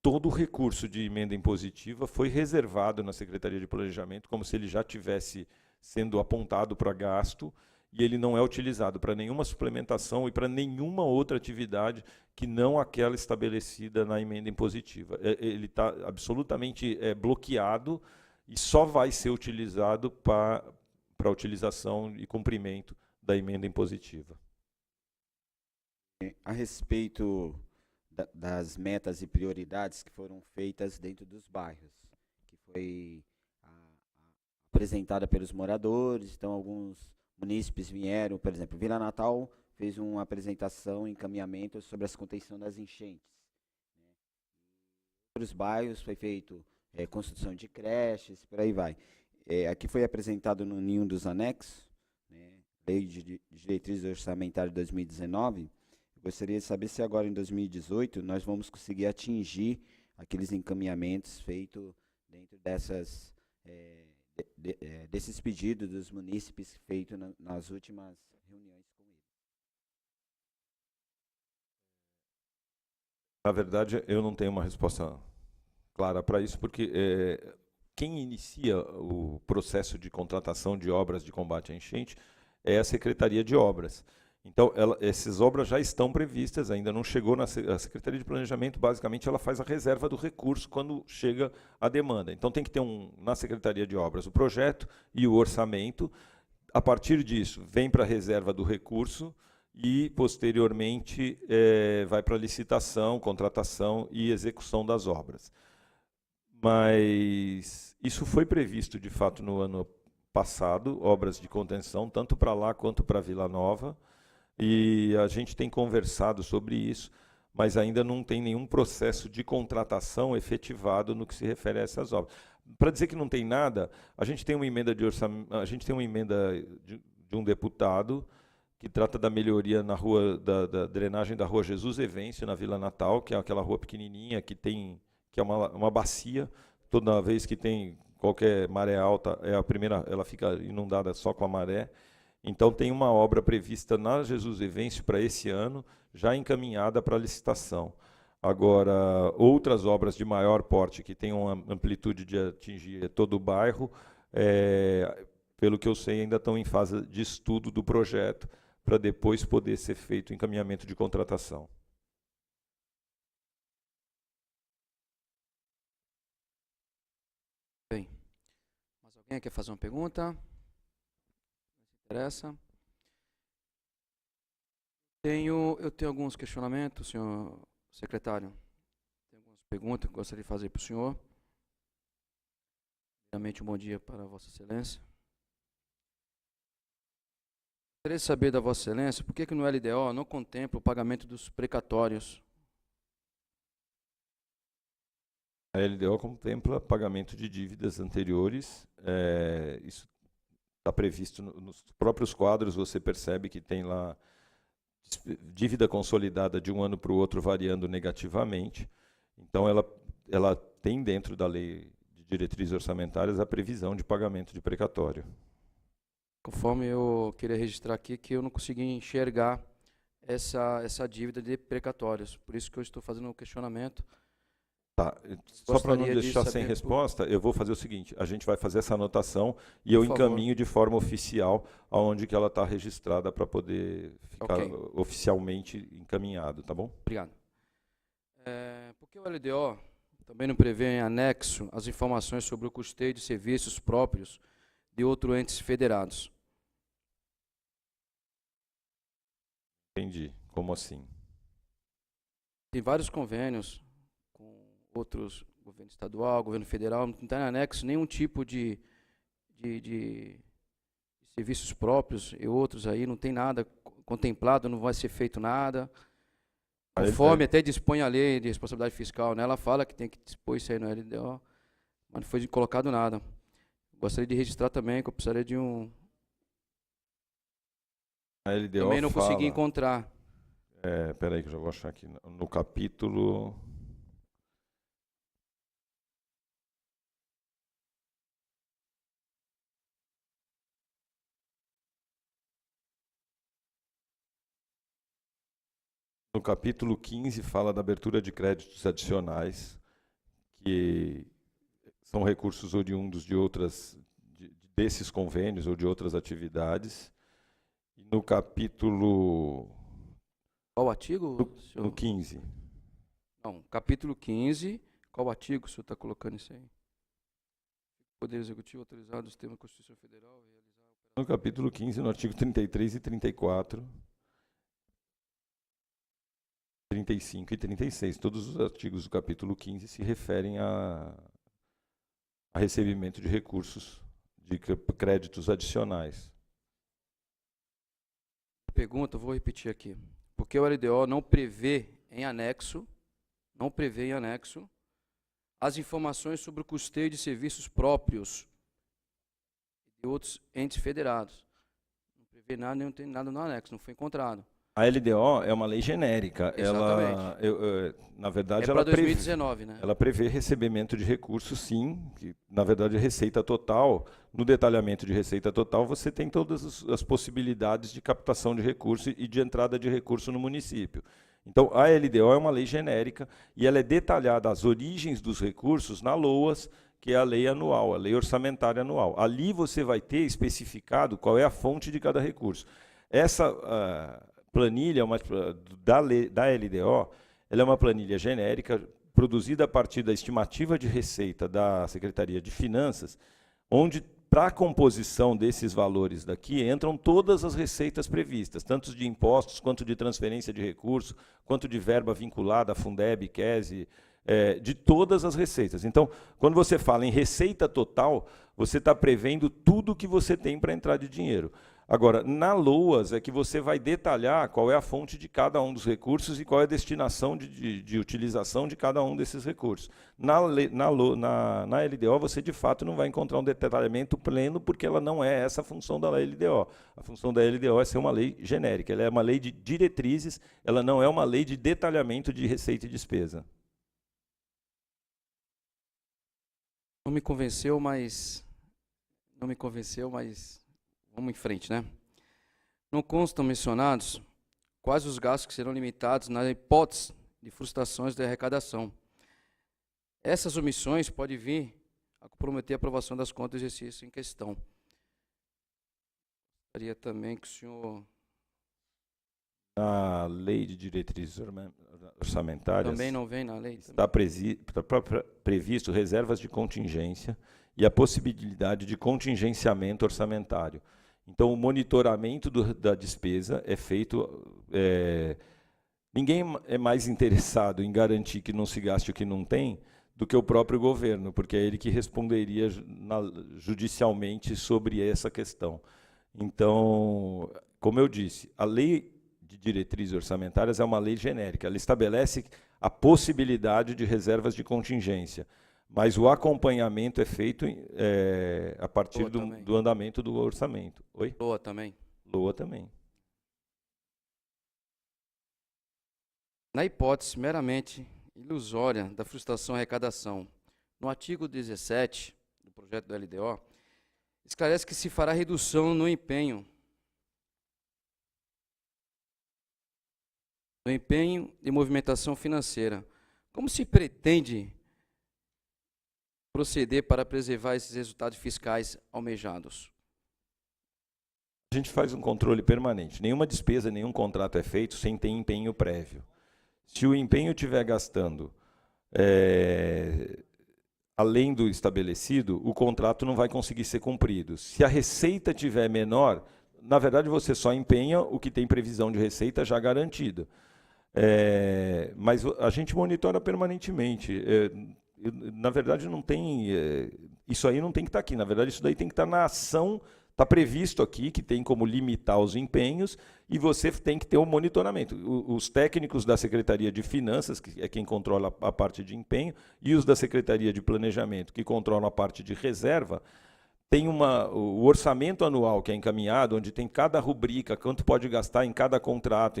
todo o recurso de emenda impositiva foi reservado na Secretaria de Planejamento como se ele já tivesse sendo apontado para gasto, e ele não é utilizado para nenhuma suplementação e para nenhuma outra atividade que não aquela estabelecida na emenda impositiva. Ele está absolutamente bloqueado e só vai ser utilizado para a utilização e cumprimento da emenda impositiva. A respeito das metas e prioridades que foram feitas dentro dos bairros, que foi apresentada pelos moradores, então alguns munícipes vieram, por exemplo, Vila Natal fez uma apresentação, encaminhamento sobre a contenção das enchentes. Em outros bairros foi feito construção de creches, por aí vai. Aqui foi apresentado no ninho dos anexos, Lei de Diretrizes Orçamentárias de 2019. Eu gostaria de saber se agora, em 2018, nós vamos conseguir atingir aqueles encaminhamentos feitos dentro desses pedidos dos munícipes feitos nas últimas reuniões. Na verdade, eu não tenho uma resposta clara para isso, porque quem inicia o processo de contratação de obras de combate à enchente é a Secretaria de Obras. Então, essas obras já estão previstas, ainda não chegou a Secretaria de Planejamento, basicamente ela faz a reserva do recurso quando chega a demanda. Então tem que ter na Secretaria de Obras o projeto e o orçamento. A partir disso, vem para a reserva do recurso e, posteriormente, vai para a licitação, contratação e execução das obras. Mas isso foi previsto, de fato, no ano passado, obras de contenção, tanto para lá quanto para Vila Nova. E a gente tem conversado sobre isso, mas ainda não tem nenhum processo de contratação efetivado no que se refere a essas obras. Para dizer que não tem nada, a gente tem uma emenda de orçamento, a gente tem uma emenda de um deputado que trata da melhoria na rua da drenagem da Rua Jesus Evêncio, na Vila Natal, que é aquela rua pequenininha que é uma bacia. Toda vez que tem qualquer maré alta, ela fica inundada só com a maré. Então, tem uma obra prevista na Jesus Evêncio para esse ano, já encaminhada para licitação. Agora, outras obras de maior porte, que tenham uma amplitude de atingir todo o bairro, pelo que eu sei, ainda estão em fase de estudo do projeto, para depois poder ser feito o encaminhamento de contratação. Bem, mas alguém quer fazer uma pergunta? Interessa? Eu tenho alguns questionamentos, senhor secretário. Tenho algumas perguntas que gostaria de fazer para o senhor. Primeiramente, um bom dia para Vossa Excelência. Gostaria de saber da Vossa Excelência por que no LDO não contempla o pagamento dos precatórios. A LDO contempla pagamento de dívidas anteriores. Isso está previsto nos próprios quadros, você percebe que tem lá dívida consolidada de um ano para o outro variando negativamente. Então, ela tem dentro da lei de diretrizes orçamentárias a previsão de pagamento de precatório. Conforme eu queria registrar aqui que eu não consegui enxergar essa dívida de precatórios. Por isso que eu estou fazendo um questionamento. Tá. Só para não deixar sem resposta, eu vou fazer o seguinte, a gente vai fazer essa anotação e eu encaminho de forma oficial aonde que ela está registrada para poder ficar oficialmente encaminhado, tá bom? Obrigado. Porque o LDO também não prevê em anexo as informações sobre o custeio de serviços próprios de outros entes federados. Entendi. Como assim? Tem vários convênios outros, governo estadual, governo federal, não está em anexo nenhum tipo de serviços próprios e outros aí, não tem nada contemplado, não vai ser feito nada. Conforme até dispõe a lei de responsabilidade fiscal, né? Ela fala que tem que dispor isso aí no LDO, mas não foi colocado nada. Gostaria de registrar também que eu precisaria de um... A LDO também não consegui encontrar. Espera aí que eu já vou achar aqui. No capítulo... No capítulo 15 fala da abertura de créditos adicionais, que são recursos oriundos desses convênios ou de outras atividades. E no capítulo... Qual artigo? No 15. Não, capítulo 15, qual artigo o senhor está colocando isso aí? Poder Executivo autorizado os termos da Constituição Federal realizar... No capítulo 15, no artigo 33 e 34... 35 e 36. Todos os artigos do capítulo 15 se referem a recebimento de recursos, de créditos adicionais. Pergunta, vou repetir aqui. Porque o LDO não prevê em anexo, as informações sobre o custeio de serviços próprios de outros entes federados. Não prevê nada, nem tem nada no anexo, não foi encontrado. A LDO é uma lei genérica. Exatamente. Na verdade, para 2019, né? Ela prevê recebimento de recursos, sim, que, na verdade, receita total. No detalhamento de receita total, você tem todas as possibilidades de captação de recursos e de entrada de recurso no município. Então, a LDO é uma lei genérica e ela é detalhada as origens dos recursos na LOAS, que é a lei anual, a lei orçamentária anual. Ali você vai ter especificado qual é a fonte de cada recurso. Essa planilha da LDO, ela é uma planilha genérica, produzida a partir da estimativa de receita da Secretaria de Finanças, onde, para a composição desses valores daqui, entram todas as receitas previstas, tanto de impostos, quanto de transferência de recursos, quanto de verba vinculada a Fundeb, QESE, de todas as receitas. Então, quando você fala em receita total, você está prevendo tudo que você tem para entrar de dinheiro. Agora, na LOAS é que você vai detalhar qual é a fonte de cada um dos recursos e qual é a destinação de utilização de cada um desses recursos. Na LDO, você de fato não vai encontrar um detalhamento pleno, porque ela não é essa a função da LDO. A função da LDO é ser uma lei genérica, ela é uma lei de diretrizes, ela não é uma lei de detalhamento de receita e despesa. Não me convenceu, mas vamos em frente, né? Não constam mencionados quais os gastos que serão limitados na hipótese de frustrações da arrecadação. Essas omissões podem vir a comprometer a aprovação das contas do exercício em questão. Gostaria também que o senhor... A lei de diretrizes orçamentárias Também não vem na lei? Está previsto reservas de contingência e a possibilidade de contingenciamento orçamentário. Então, o monitoramento da despesa é feito... ninguém é mais interessado em garantir que não se gaste o que não tem do que o próprio governo, porque é ele que responderia judicialmente sobre essa questão. Então, como eu disse, a lei de diretrizes orçamentárias é uma lei genérica. Ela estabelece a possibilidade de reservas de contingência, mas o acompanhamento é feito a partir do andamento do orçamento. Oi? LOA também. LOA também. Na hipótese meramente ilusória da frustração e arrecadação, no artigo 17 do projeto da LDO, esclarece que se fará redução no empenho de movimentação financeira. Como se pretende proceder para preservar esses resultados fiscais almejados? A gente faz um controle permanente. Nenhuma despesa, nenhum contrato é feito sem ter empenho prévio. Se o empenho estiver gastando além do estabelecido, o contrato não vai conseguir ser cumprido. Se a receita estiver menor, na verdade você só empenha o que tem previsão de receita já garantida. Mas a gente monitora permanentemente. Na verdade, não tem. Isso aí não tem que estar aqui. Na verdade, isso daí tem que estar na ação. Está previsto aqui que tem como limitar os empenhos e você tem que ter um monitoramento. Os técnicos da Secretaria de Finanças, que é quem controla a parte de empenho, e os da Secretaria de Planejamento, que controlam a parte de reserva, tem o orçamento anual que é encaminhado, onde tem cada rubrica, quanto pode gastar em cada contrato.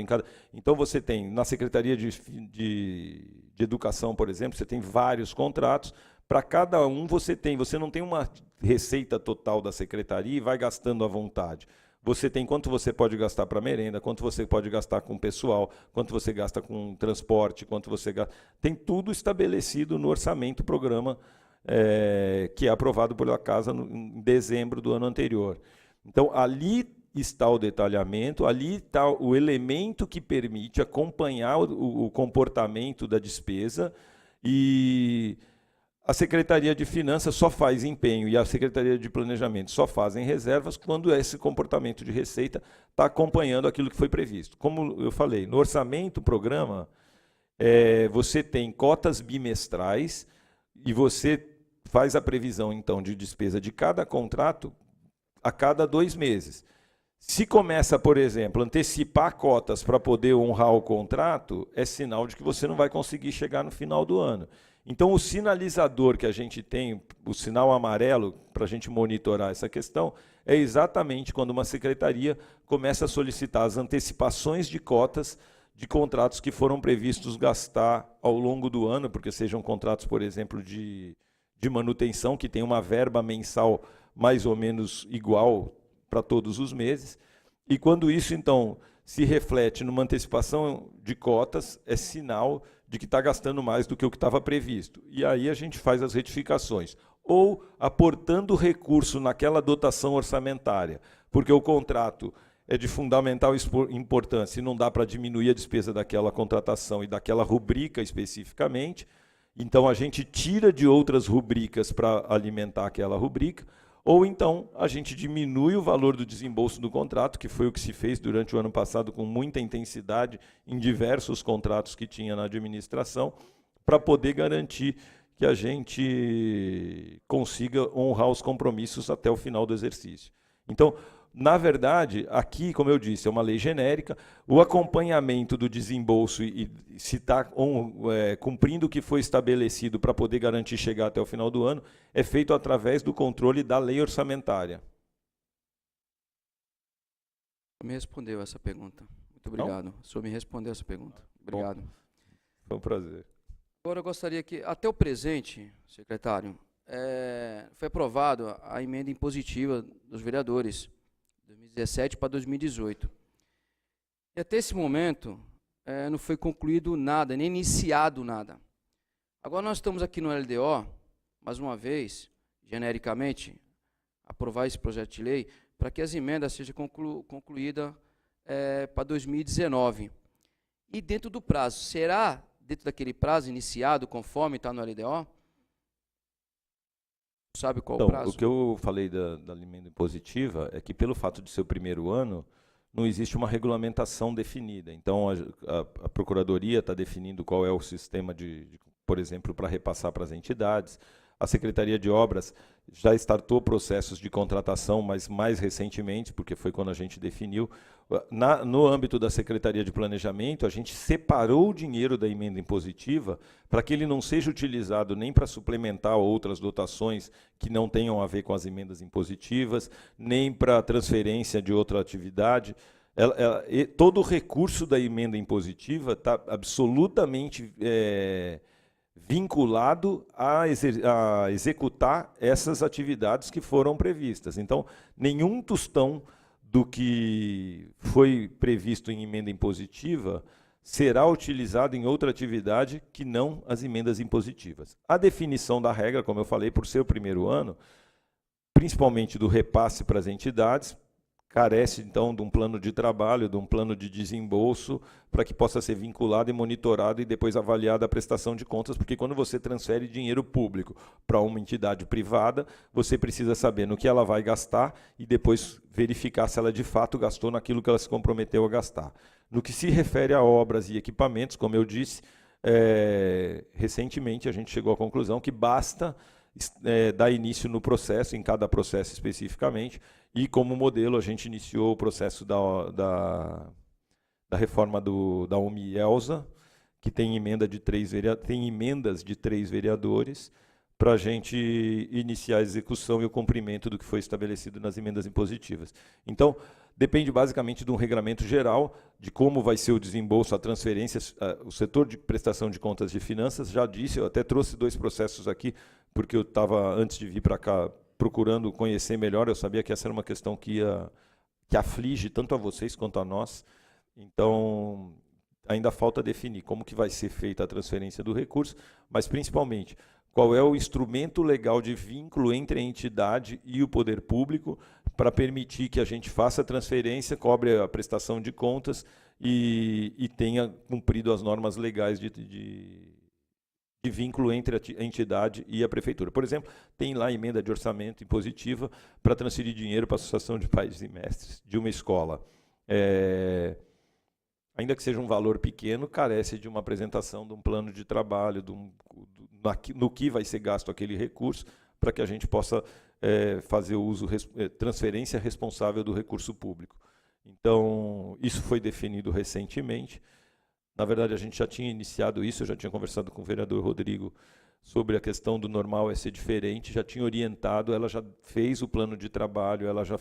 Então, você tem, na Secretaria de Educação, por exemplo, você tem vários contratos. Para cada um, você não tem uma receita total da Secretaria e vai gastando à vontade. Você tem quanto você pode gastar para merenda, quanto você pode gastar com pessoal, quanto você gasta com transporte, quanto você gasta... Tem tudo estabelecido no orçamento programa que é aprovado pela Casa em dezembro do ano anterior. Então, ali está o detalhamento, ali está o elemento que permite acompanhar o comportamento da despesa, e a Secretaria de Finanças só faz empenho e a Secretaria de Planejamento só fazem reservas quando esse comportamento de receita está acompanhando aquilo que foi previsto. Como eu falei, no orçamento, programa, você tem cotas bimestrais e você faz a previsão, então, de despesa de cada contrato a cada 2 meses. Se começa, por exemplo, antecipar cotas para poder honrar o contrato, é sinal de que você não vai conseguir chegar no final do ano. Então, o sinalizador que a gente tem, o sinal amarelo, para a gente monitorar essa questão, é exatamente quando uma secretaria começa a solicitar as antecipações de cotas de contratos que foram previstos gastar ao longo do ano, porque sejam contratos, por exemplo, de manutenção, que tem uma verba mensal mais ou menos igual para todos os meses, E quando isso, então, se reflete numa antecipação de cotas, é sinal de que está gastando mais do que o que estava previsto. E aí a gente faz as retificações. Ou aportando recurso naquela dotação orçamentária, porque o contrato é de fundamental importância e não dá para diminuir a despesa daquela contratação e daquela rubrica especificamente. Então a gente tira de outras rubricas para alimentar aquela rubrica, ou então a gente diminui o valor do desembolso do contrato, que foi o que se fez durante o ano passado com muita intensidade em diversos contratos que tinha na administração, para poder garantir que a gente consiga honrar os compromissos até o final do exercício. Então, na verdade, aqui, como eu disse, é uma lei genérica, o acompanhamento do desembolso e se está cumprindo o que foi estabelecido para poder garantir chegar até o final do ano, é feito através do controle da lei orçamentária. Me respondeu essa pergunta. Muito obrigado. Não? O senhor me respondeu essa pergunta. Obrigado. Bom, foi um prazer. Agora eu gostaria que, até o presente, secretário, foi aprovado a emenda impositiva dos vereadores, 2017 para 2018. E até esse momento, não foi concluído nada, nem iniciado nada. Agora nós estamos aqui no LDO, mais uma vez, genericamente, aprovar esse projeto de lei para que as emendas sejam concluídas para 2019. E dentro do prazo, será dentro daquele prazo iniciado, conforme está no LDO? Sabe qual o prazo? O que eu falei da emenda impositiva é que, pelo fato de ser o primeiro ano, não existe uma regulamentação definida. Então, a Procuradoria está definindo qual é o sistema, por exemplo, para repassar para as entidades. A Secretaria de Obras já startou processos de contratação, mas mais recentemente, porque foi quando a gente definiu. No âmbito da Secretaria de Planejamento, a gente separou o dinheiro da emenda impositiva para que ele não seja utilizado nem para suplementar outras dotações que não tenham a ver com as emendas impositivas, nem para transferência de outra atividade. Todo o recurso da emenda impositiva está absolutamente vinculado a executar essas atividades que foram previstas. Então, nenhum tostão do que foi previsto em emenda impositiva será utilizado em outra atividade que não as emendas impositivas. A definição da regra, como eu falei, por ser o primeiro ano, principalmente do repasse para as entidades, carece, então, de um plano de trabalho, de um plano de desembolso, para que possa ser vinculado e monitorado e depois avaliada a prestação de contas, porque quando você transfere dinheiro público para uma entidade privada, você precisa saber no que ela vai gastar e depois verificar se ela de fato gastou naquilo que ela se comprometeu a gastar. No que se refere a obras e equipamentos, como eu disse, recentemente a gente chegou à conclusão que basta dar início no processo, em cada processo especificamente, e como modelo a gente iniciou o processo da reforma da UMI-ELSA, que tem emendas de 3 vereadores, para a gente iniciar a execução e o cumprimento do que foi estabelecido nas emendas impositivas. Então, depende basicamente de um regramento geral, de como vai ser o desembolso, a transferência. O setor de prestação de contas de finanças já disse, eu até trouxe 2 processos aqui, porque eu estava, antes de vir para cá, procurando conhecer melhor, eu sabia que essa era uma questão que aflige tanto a vocês quanto a nós. Então, ainda falta definir como que vai ser feita a transferência do recurso, mas principalmente qual é o instrumento legal de vínculo entre a entidade e o poder público para permitir que a gente faça a transferência, cobre a prestação de contas e tenha cumprido as normas legais de vínculo entre a entidade e a prefeitura. Por exemplo, tem lá emenda de orçamento impositiva para transferir dinheiro para a Associação de Pais e Mestres de uma escola. Ainda que seja um valor pequeno, carece de uma apresentação de um plano de trabalho, no que vai ser gasto aquele recurso, para que a gente possa fazer o uso, transferência responsável do recurso público. Então, isso foi definido recentemente. Na verdade, a gente já tinha iniciado isso, eu já tinha conversado com o vereador Rodrigo sobre a questão do normal ser diferente, já tinha orientado, ela já fez o plano de trabalho, ela já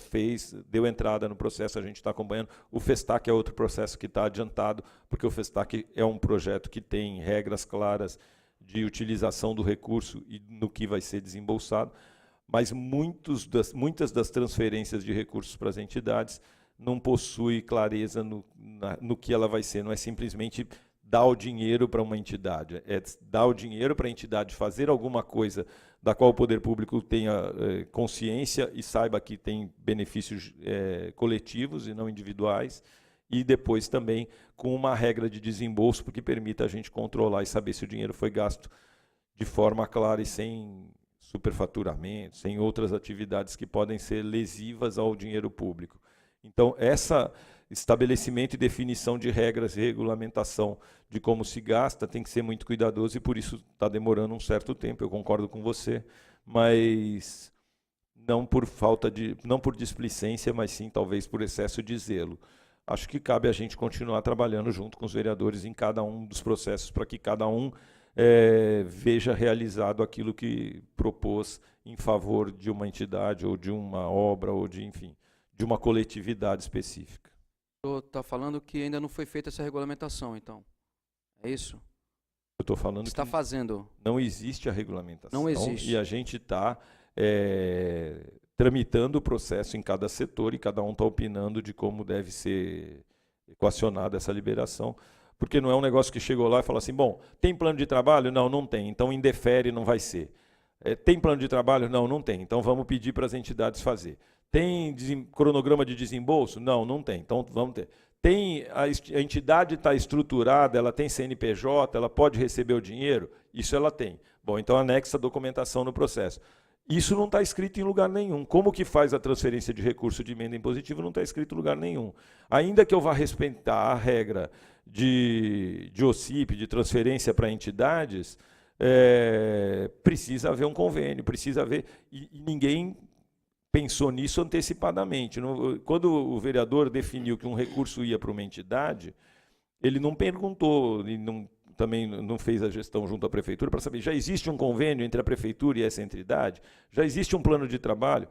deu entrada no processo, a gente está acompanhando. O FESTAC é outro processo que está adiantado, porque o FESTAC é um projeto que tem regras claras de utilização do recurso e no que vai ser desembolsado, mas muitas das transferências de recursos para as entidades não possui clareza no que ela vai ser, não é simplesmente dar o dinheiro para uma entidade, é dar o dinheiro para a entidade fazer alguma coisa da qual o poder público tenha consciência e saiba que tem benefícios coletivos e não individuais, e depois também com uma regra de desembolso que permita a gente controlar e saber se o dinheiro foi gasto de forma clara e sem superfaturamento, sem outras atividades que podem ser lesivas ao dinheiro público. Então, esse estabelecimento e definição de regras e regulamentação de como se gasta tem que ser muito cuidadoso e por isso está demorando um certo tempo, eu concordo com você, mas não por displicência, mas sim talvez por excesso de zelo. Acho que cabe a gente continuar trabalhando junto com os vereadores em cada um dos processos para que cada um veja realizado aquilo que propôs em favor de uma entidade ou de uma obra ou de, enfim, de uma coletividade específica. O senhor está falando que ainda não foi feita essa regulamentação, então. É isso? Eu estou falando está que fazendo. Não existe a regulamentação. Não existe. E a gente está tramitando o processo em cada setor e cada um está opinando de como deve ser equacionada essa liberação. Porque não é um negócio que chegou lá e fala assim, bom, tem plano de trabalho? Não, não tem, então indefere, não vai ser. Tem plano de trabalho? Não, não tem, então vamos pedir para as entidades fazer. Tem cronograma de desembolso? Não, não tem, então vamos ter. A entidade está estruturada, ela tem CNPJ, ela pode receber o dinheiro? Isso ela tem. Bom, então anexa a documentação no processo. Isso não está escrito em lugar nenhum. Como que faz a transferência de recurso de emenda impositiva não está escrito em lugar nenhum. Ainda que eu vá respeitar a regra de OCIP, de transferência para entidades, precisa haver um convênio, precisa haver... E ninguém pensou nisso antecipadamente. Quando o vereador definiu que um recurso ia para uma entidade, ele não perguntou, também não fez a gestão junto à prefeitura para saber, já existe um convênio entre a prefeitura e essa entidade? Já existe um plano de trabalho?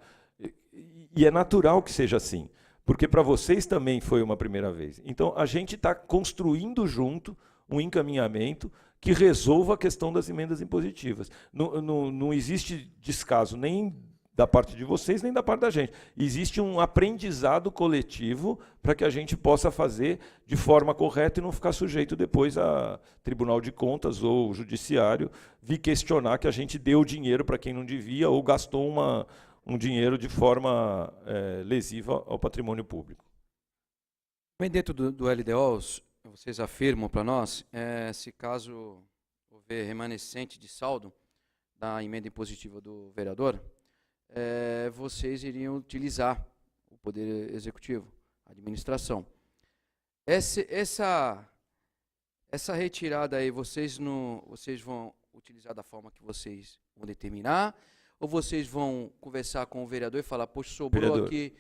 E é natural que seja assim, porque para vocês também foi uma primeira vez. Então, a gente está construindo junto um encaminhamento que resolva a questão das emendas impositivas. Não existe descaso nem da parte de vocês, nem da parte da gente. Existe um aprendizado coletivo para que a gente possa fazer de forma correta e não ficar sujeito depois a Tribunal de Contas ou Judiciário vir questionar que a gente deu dinheiro para quem não devia ou gastou um dinheiro de forma lesiva ao patrimônio público. Bem, dentro do LDO, vocês afirmam para nós, se caso houver remanescente de saldo da emenda impositiva do vereador, vocês iriam utilizar o Poder Executivo, a administração. Essa retirada aí, vocês vão utilizar da forma que vocês vão determinar, ou vocês vão conversar com o vereador e falar, poxa, sobrou vereador, aqui...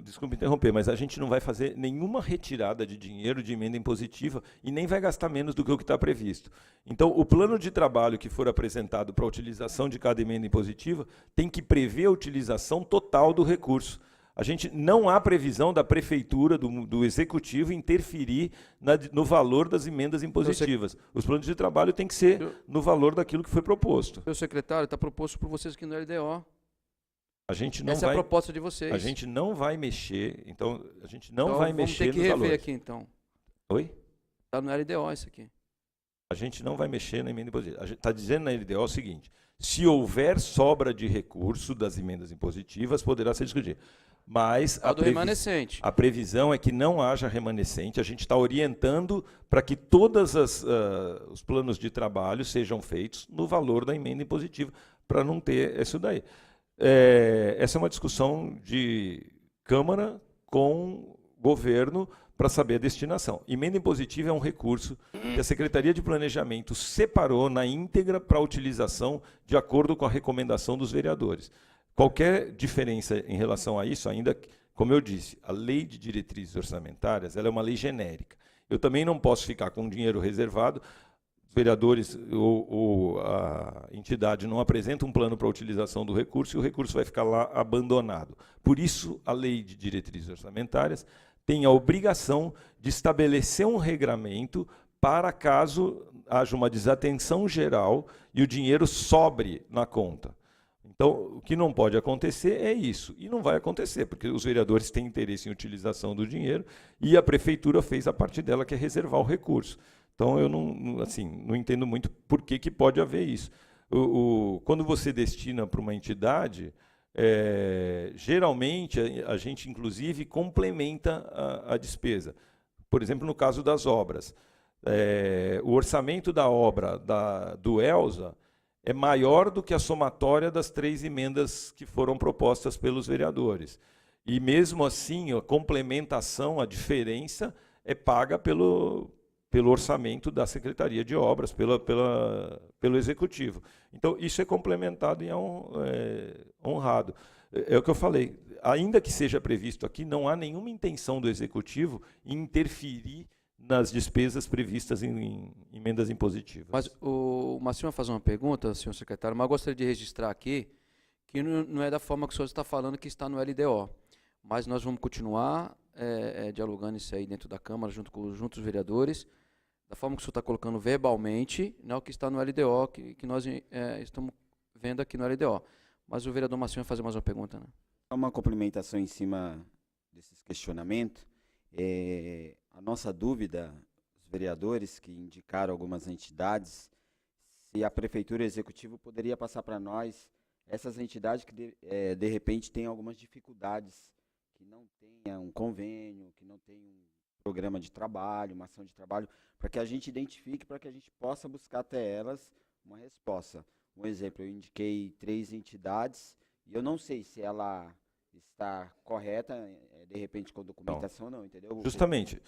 Desculpe interromper, mas a gente não vai fazer nenhuma retirada de dinheiro de emenda impositiva e nem vai gastar menos do que o que está previsto. Então, o plano de trabalho que for apresentado para a utilização de cada emenda impositiva tem que prever a utilização total do recurso. A gente não há previsão da prefeitura, do executivo, interferir no valor das emendas impositivas. Os planos de trabalho têm que ser no valor daquilo que foi proposto. Senhor secretário, está proposto por vocês aqui no LDO. A gente não Essa vai, é a proposta de vocês. A gente não vai mexer, então a gente não então, vai mexer nos valores. Vamos ter que rever aqui, então. Oi? Está no LDO isso aqui. A gente não vai mexer na emenda impositiva. A gente está dizendo na LDO o seguinte, se houver sobra de recurso das emendas impositivas, poderá ser discutido. Mas a previsão é que não haja remanescente, a gente está orientando para que todos os planos de trabalho sejam feitos no valor da emenda impositiva, para não ter isso daí. Essa é uma discussão de Câmara com governo para saber a destinação. Emenda impositiva é um recurso que a Secretaria de Planejamento separou na íntegra para a utilização de acordo com a recomendação dos vereadores. Qualquer diferença em relação a isso, ainda, como eu disse, a lei de diretrizes orçamentárias ela é uma lei genérica. Eu também não posso ficar com dinheiro reservado, vereadores ou a entidade não apresenta um plano para a utilização do recurso e o recurso vai ficar lá abandonado. Por isso, a lei de diretrizes orçamentárias tem a obrigação de estabelecer um regramento para caso haja uma desatenção geral e o dinheiro sobre na conta. Então, o que não pode acontecer é isso. E não vai acontecer, porque os vereadores têm interesse em utilização do dinheiro e a prefeitura fez a parte dela, que é reservar o recurso. Então, eu não entendo muito por que pode haver isso. Quando você destina para uma entidade, geralmente a gente, inclusive, complementa a despesa. Por exemplo, no caso das obras. O orçamento da obra do ELSA é maior do que a somatória das 3 emendas que foram propostas pelos vereadores. E mesmo assim, a complementação, a diferença, é paga pelo orçamento da Secretaria de Obras, pelo Executivo. Então, isso é complementado e honrado. É o que eu falei, ainda que seja previsto aqui, não há nenhuma intenção do Executivo em interferir nas despesas previstas em emendas impositivas. Mas o Marcinho vai fazer uma pergunta, senhor secretário, mas eu gostaria de registrar aqui que não é da forma que o senhor está falando que está no LDO. Mas nós vamos continuar dialogando isso aí dentro da Câmara, junto com os vereadores, da forma que o senhor está colocando verbalmente, o que está no LDO, que nós estamos vendo aqui no LDO. Mas o vereador Marcinho vai fazer mais uma pergunta. Né? Uma complementação em cima desses questionamentos. A nossa dúvida, os vereadores que indicaram algumas entidades, se a Prefeitura e o Executivo poderia passar para nós essas entidades que, de repente, têm algumas dificuldades, que não tenham um convênio, que não tenham um programa de trabalho, uma ação de trabalho, para que a gente identifique, para que a gente possa buscar até elas uma resposta. Um exemplo, eu indiquei 3 entidades, e eu não sei se ela está correta, de repente, com documentação, não, entendeu? Justamente.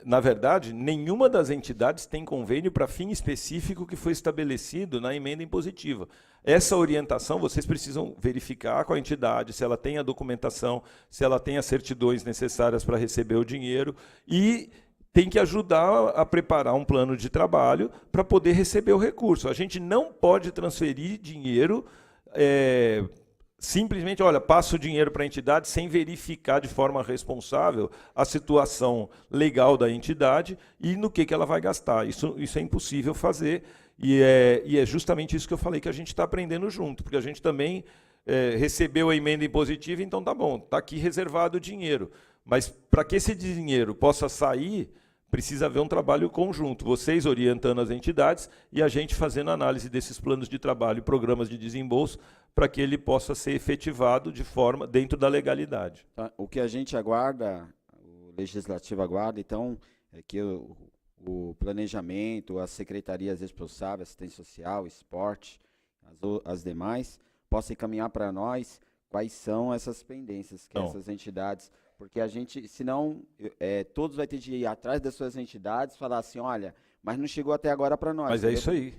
Na verdade, nenhuma das entidades tem convênio para fim específico que foi estabelecido na emenda impositiva. Essa orientação vocês precisam verificar com a entidade, se ela tem a documentação, se ela tem as certidões necessárias para receber o dinheiro e tem que ajudar a preparar um plano de trabalho para poder receber o recurso. A gente não pode transferir dinheiro simplesmente, olha, passa o dinheiro para a entidade sem verificar de forma responsável a situação legal da entidade e no que ela vai gastar. Isso é impossível fazer e é justamente isso que eu falei que a gente está aprendendo junto, porque a gente também recebeu a emenda impositiva, então tá bom, está aqui reservado o dinheiro. Mas para que esse dinheiro possa sair, precisa haver um trabalho conjunto, vocês orientando as entidades e a gente fazendo análise desses planos de trabalho e programas de desembolso para que ele possa ser efetivado de forma dentro da legalidade. O que a gente aguarda, o Legislativo aguarda, então, é que o planejamento, as secretarias responsáveis, assistência social, esporte, as demais, possam encaminhar para nós quais são essas pendências que essas entidades... Porque a gente, senão, todos vai ter de ir atrás das suas entidades e falar assim, olha, mas não chegou até agora para nós. Mas entendeu? É isso aí.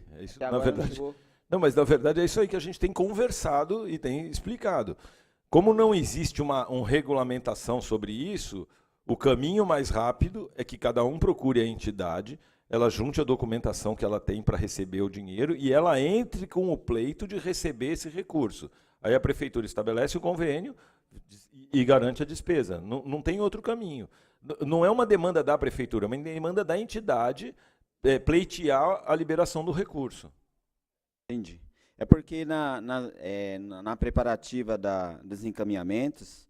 Na verdade, mas na verdade é isso aí que a gente tem conversado e tem explicado. Como não existe uma regulamentação sobre isso, o caminho mais rápido é que cada um procure a entidade, ela junte a documentação que ela tem para receber o dinheiro e ela entre com o pleito de receber esse recurso. Aí a prefeitura estabelece o convênio e garante a despesa. Não tem outro caminho. Não é uma demanda da prefeitura, é uma demanda da entidade pleitear a liberação do recurso. Entendi. É porque na preparativa dos encaminhamentos,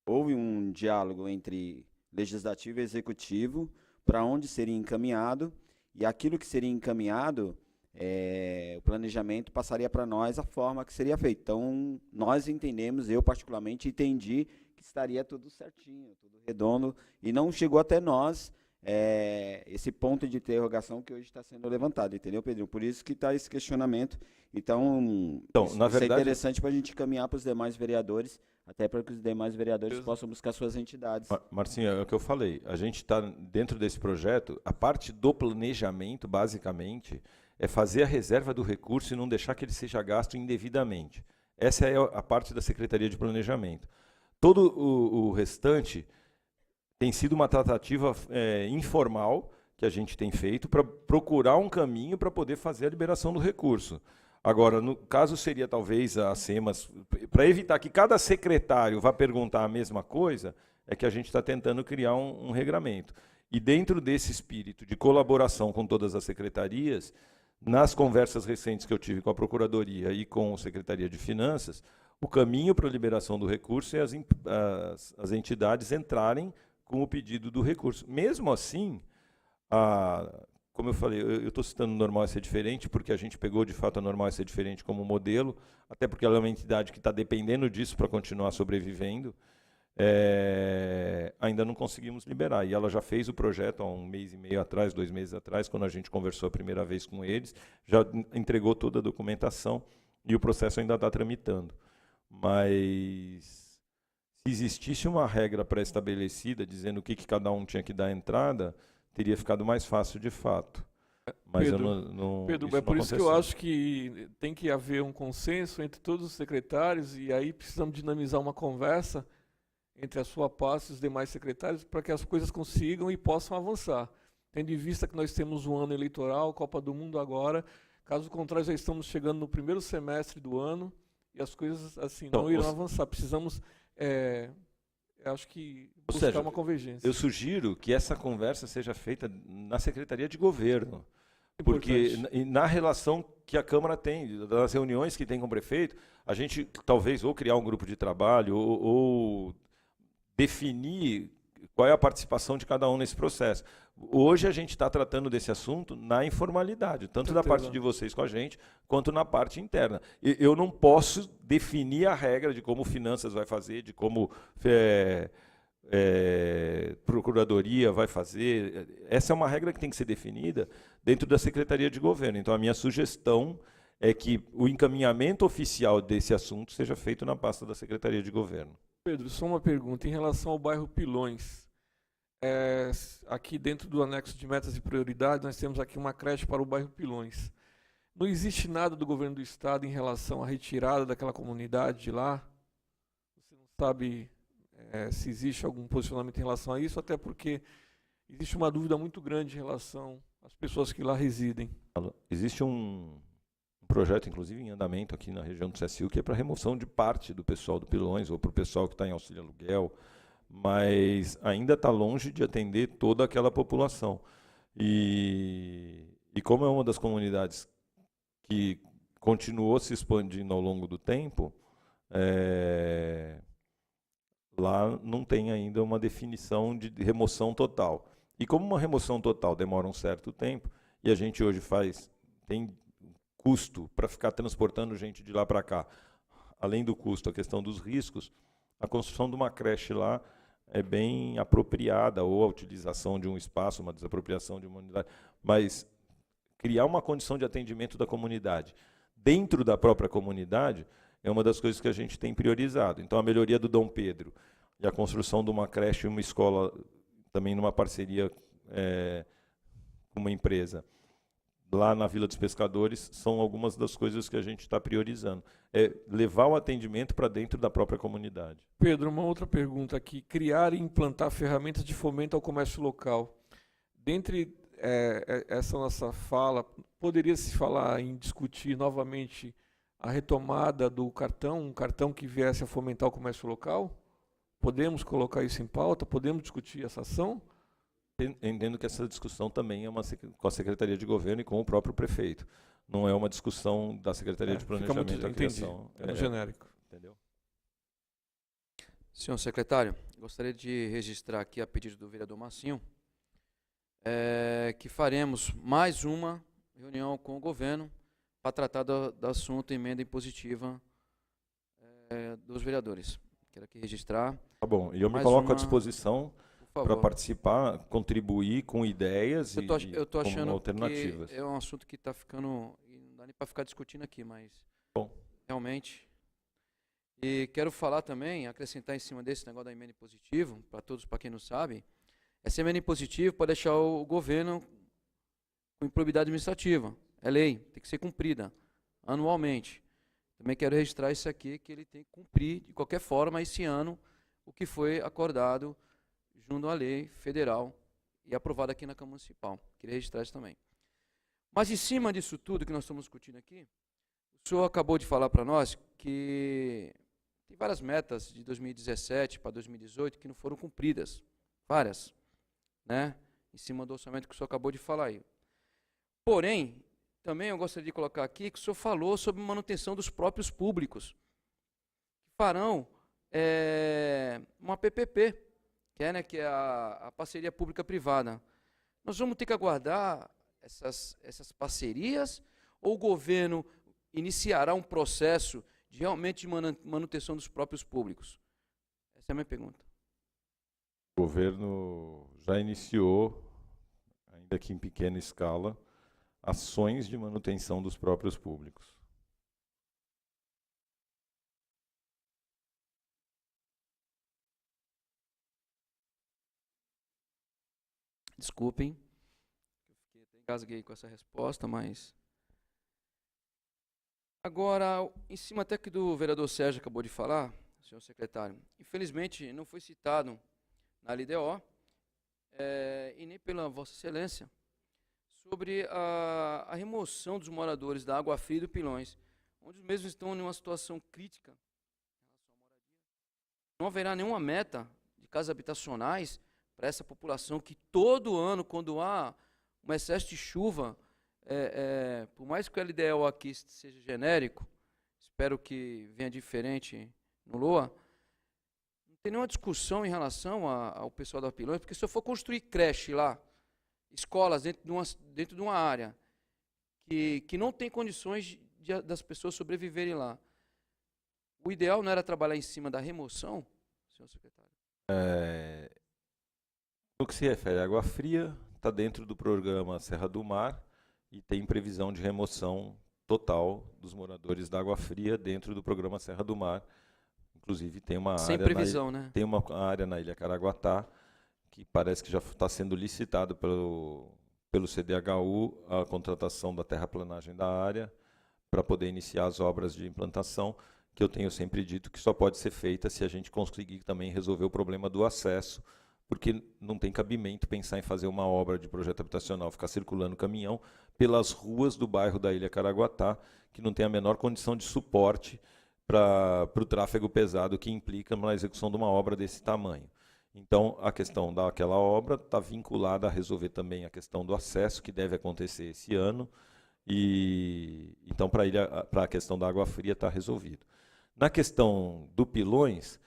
houve um diálogo entre legislativo e executivo para onde seria encaminhado, e aquilo que seria encaminhado, o planejamento passaria para nós a forma que seria feito. Então, nós entendemos, eu particularmente entendi que estaria tudo certinho, tudo redondo, e não chegou até nós esse ponto de interrogação que hoje está sendo levantado, entendeu, Pedrinho? Por isso que está esse questionamento. Então na verdade, é interessante para a gente caminhar para os demais vereadores, até para que os demais vereadores possam buscar suas entidades. Marcinho, é o que eu falei, a gente está dentro desse projeto, a parte do planejamento, basicamente, é fazer a reserva do recurso e não deixar que ele seja gasto indevidamente. Essa é a parte da Secretaria de Planejamento. Todo o restante tem sido uma tratativa informal que a gente tem feito para procurar um caminho para poder fazer a liberação do recurso. Agora, no caso seria talvez a SEMAS, para evitar que cada secretário vá perguntar a mesma coisa, é que a gente está tentando criar um regramento. E dentro desse espírito de colaboração com todas as secretarias, Nas conversas recentes que eu tive com a Procuradoria e com a Secretaria de Finanças, o caminho para a liberação do recurso é as entidades entrarem com o pedido do recurso. Mesmo assim, como eu falei, eu estou citando o Normal Ser Diferente, porque a gente pegou, de fato, a Normal Ser Diferente como modelo, até porque ela é uma entidade que está dependendo disso para continuar sobrevivendo. Ainda não conseguimos liberar. E ela já fez o projeto há 1 mês e meio atrás, 2 meses atrás, quando a gente conversou a primeira vez com eles, já entregou toda a documentação e o processo ainda está tramitando. Mas se existisse uma regra pré-estabelecida, dizendo o que cada um tinha que dar entrada, teria ficado mais fácil de fato. Mas Pedro, é por isso que eu acho que tem que haver um consenso entre todos os secretários, e aí precisamos dinamizar uma conversa entre a sua pasta e os demais secretários para que as coisas consigam e possam avançar. Tendo em vista que nós temos um ano eleitoral, Copa do Mundo agora, caso contrário já estamos chegando no primeiro semestre do ano e as coisas assim não irão avançar. Precisamos, acho que, buscar uma convergência. Eu sugiro que essa conversa seja feita na Secretaria de Governo. Porque na relação que a Câmara tem, das reuniões que tem com o prefeito, a gente talvez ou criar um grupo de trabalho ou definir qual é a participação de cada um nesse processo. Hoje a gente está tratando desse assunto na informalidade, tanto da parte de vocês com a gente, quanto na parte interna. Eu não posso definir a regra de como finanças vai fazer, de como Procuradoria vai fazer. Essa é uma regra que tem que ser definida dentro da Secretaria de Governo. Então, a minha sugestão é que o encaminhamento oficial desse assunto seja feito na pasta da Secretaria de Governo. Pedro, só uma pergunta. Em relação ao bairro Pilões, aqui dentro do anexo de metas e prioridades, nós temos aqui uma creche para o bairro Pilões. Não existe nada do governo do estado em relação à retirada daquela comunidade de lá? Você não sabe se existe algum posicionamento em relação a isso, até porque existe uma dúvida muito grande em relação às pessoas que lá residem. Existe um projeto, inclusive, em andamento aqui na região do CSU, que é para remoção de parte do pessoal do Pilões, ou para o pessoal que está em auxílio aluguel, mas ainda está longe de atender toda aquela população. E como é uma das comunidades que continuou se expandindo ao longo do tempo, lá não tem ainda uma definição de remoção total. E como uma remoção total demora um certo tempo, e a gente hoje tem custo para ficar transportando gente de lá para cá, além do custo, a questão dos riscos, a construção de uma creche lá é bem apropriada, ou a utilização de um espaço, uma desapropriação de uma unidade, mas criar uma condição de atendimento da comunidade dentro da própria comunidade é uma das coisas que a gente tem priorizado. Então, a melhoria do Dom Pedro e a construção de uma creche e uma escola, também numa parceria com uma empresa, lá na Vila dos Pescadores, são algumas das coisas que a gente está priorizando. É levar o atendimento para dentro da própria comunidade. Pedro, uma outra pergunta aqui. Criar e implantar ferramentas de fomento ao comércio local. Dentre essa nossa fala, poderia-se falar em discutir novamente a retomada do cartão, um cartão que viesse a fomentar o comércio local? Podemos colocar isso em pauta? Podemos discutir essa ação? Entendo que essa discussão também é com a Secretaria de Governo e com o próprio prefeito. Não é uma discussão da Secretaria de Planejamento da Criação. É no genérico. Entendeu? Senhor secretário, gostaria de registrar aqui, a pedido do vereador Massinho, que faremos mais uma reunião com o governo para tratar do assunto emenda impositiva dos vereadores. Quero aqui registrar. Tá bom, e eu me coloco à disposição para participar, contribuir com ideias eu tô achando alternativas. Que é um assunto que está ficando, não dá nem para ficar discutindo aqui, mas bom, realmente. E quero falar também, acrescentar em cima desse negócio da emenda impositiva, para quem não sabe, essa emenda impositiva pode deixar o governo com improbidade administrativa. É lei, tem que ser cumprida anualmente. Também quero registrar isso aqui, que ele tem que cumprir, de qualquer forma, esse ano, o que foi acordado junto à lei federal e aprovada aqui na Câmara Municipal. Queria registrar isso também. Mas, em cima disso tudo que nós estamos discutindo aqui, o senhor acabou de falar para nós que tem várias metas de 2017 para 2018 que não foram cumpridas. Várias. Né? Em cima do orçamento que o senhor acabou de falar aí. Porém, também eu gostaria de colocar aqui que o senhor falou sobre manutenção dos próprios públicos. Farão uma PPP, que é a parceria pública-privada. Nós vamos ter que aguardar essas parcerias ou o governo iniciará um processo de realmente manutenção dos próprios públicos? Essa é a minha pergunta. O governo já iniciou, ainda que em pequena escala, ações de manutenção dos próprios públicos. Desculpem, eu até engasguei com essa resposta, mas... Agora, em cima até que do vereador Sérgio acabou de falar, senhor secretário, infelizmente não foi citado na LDO e nem pela Vossa Excelência sobre a remoção dos moradores da Água Fria e do Pilões, onde os mesmos estão em uma situação crítica. Não haverá nenhuma meta de casas habitacionais para essa população que todo ano, quando há um excesso de chuva, por mais que o LDO aqui seja genérico, espero que venha diferente no LOA, não tem nenhuma discussão em relação ao pessoal da Pilões, porque se eu for construir creche lá, escolas dentro de uma área que não tem condições das pessoas sobreviverem lá, o ideal não era trabalhar em cima da remoção, senhor secretário? No que se refere à Água Fria, está dentro do programa Serra do Mar e tem previsão de remoção total dos moradores da Água Fria dentro do programa Serra do Mar. Inclusive tem uma Sem área previsão, né? Tem uma área na Ilha Caraguatá que parece que já está sendo licitado pelo CDHU a contratação da terraplanagem da área para poder iniciar as obras de implantação, que eu tenho sempre dito que só pode ser feita se a gente conseguir também resolver o problema do acesso, porque não tem cabimento pensar em fazer uma obra de projeto habitacional, ficar circulando caminhão pelas ruas do bairro da Ilha Caraguatá, que não tem a menor condição de suporte para o tráfego pesado que implica na execução de uma obra desse tamanho. Então, a questão daquela obra está vinculada a resolver também a questão do acesso, que deve acontecer esse ano, e então para a questão da Água Fria está resolvido. Na questão do Pilões,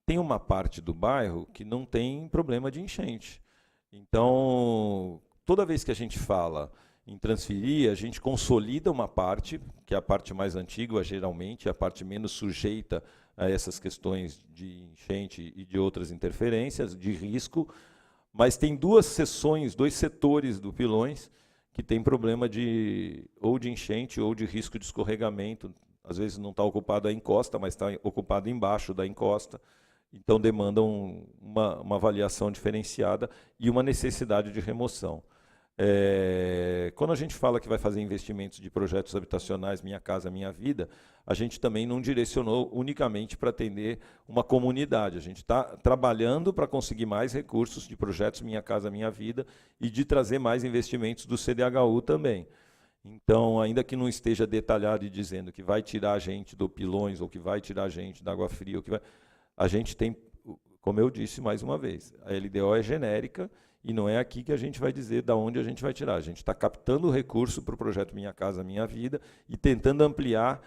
tem uma parte do bairro que não tem problema de enchente. Então, toda vez que a gente fala em transferir, a gente consolida uma parte, que é a parte mais antiga, geralmente, a parte menos sujeita a essas questões de enchente e de outras interferências, de risco, mas tem dois setores do Pilões que tem problema ou de enchente ou de risco de escorregamento. Às vezes não está ocupado a encosta, mas está ocupado embaixo da encosta. Então, demandam uma avaliação diferenciada e uma necessidade de remoção. Quando a gente fala que vai fazer investimentos de projetos habitacionais Minha Casa Minha Vida, a gente também não direcionou unicamente para atender uma comunidade. A gente está trabalhando para conseguir mais recursos de projetos Minha Casa Minha Vida e de trazer mais investimentos do CDHU também. Então, ainda que não esteja detalhado e dizendo que vai tirar a gente do Pilões ou que vai tirar a gente da Água Fria, a gente tem, como eu disse mais uma vez, a LDO é genérica e não é aqui que a gente vai dizer de onde a gente vai tirar. A gente está captando o recurso para o projeto Minha Casa Minha Vida e tentando ampliar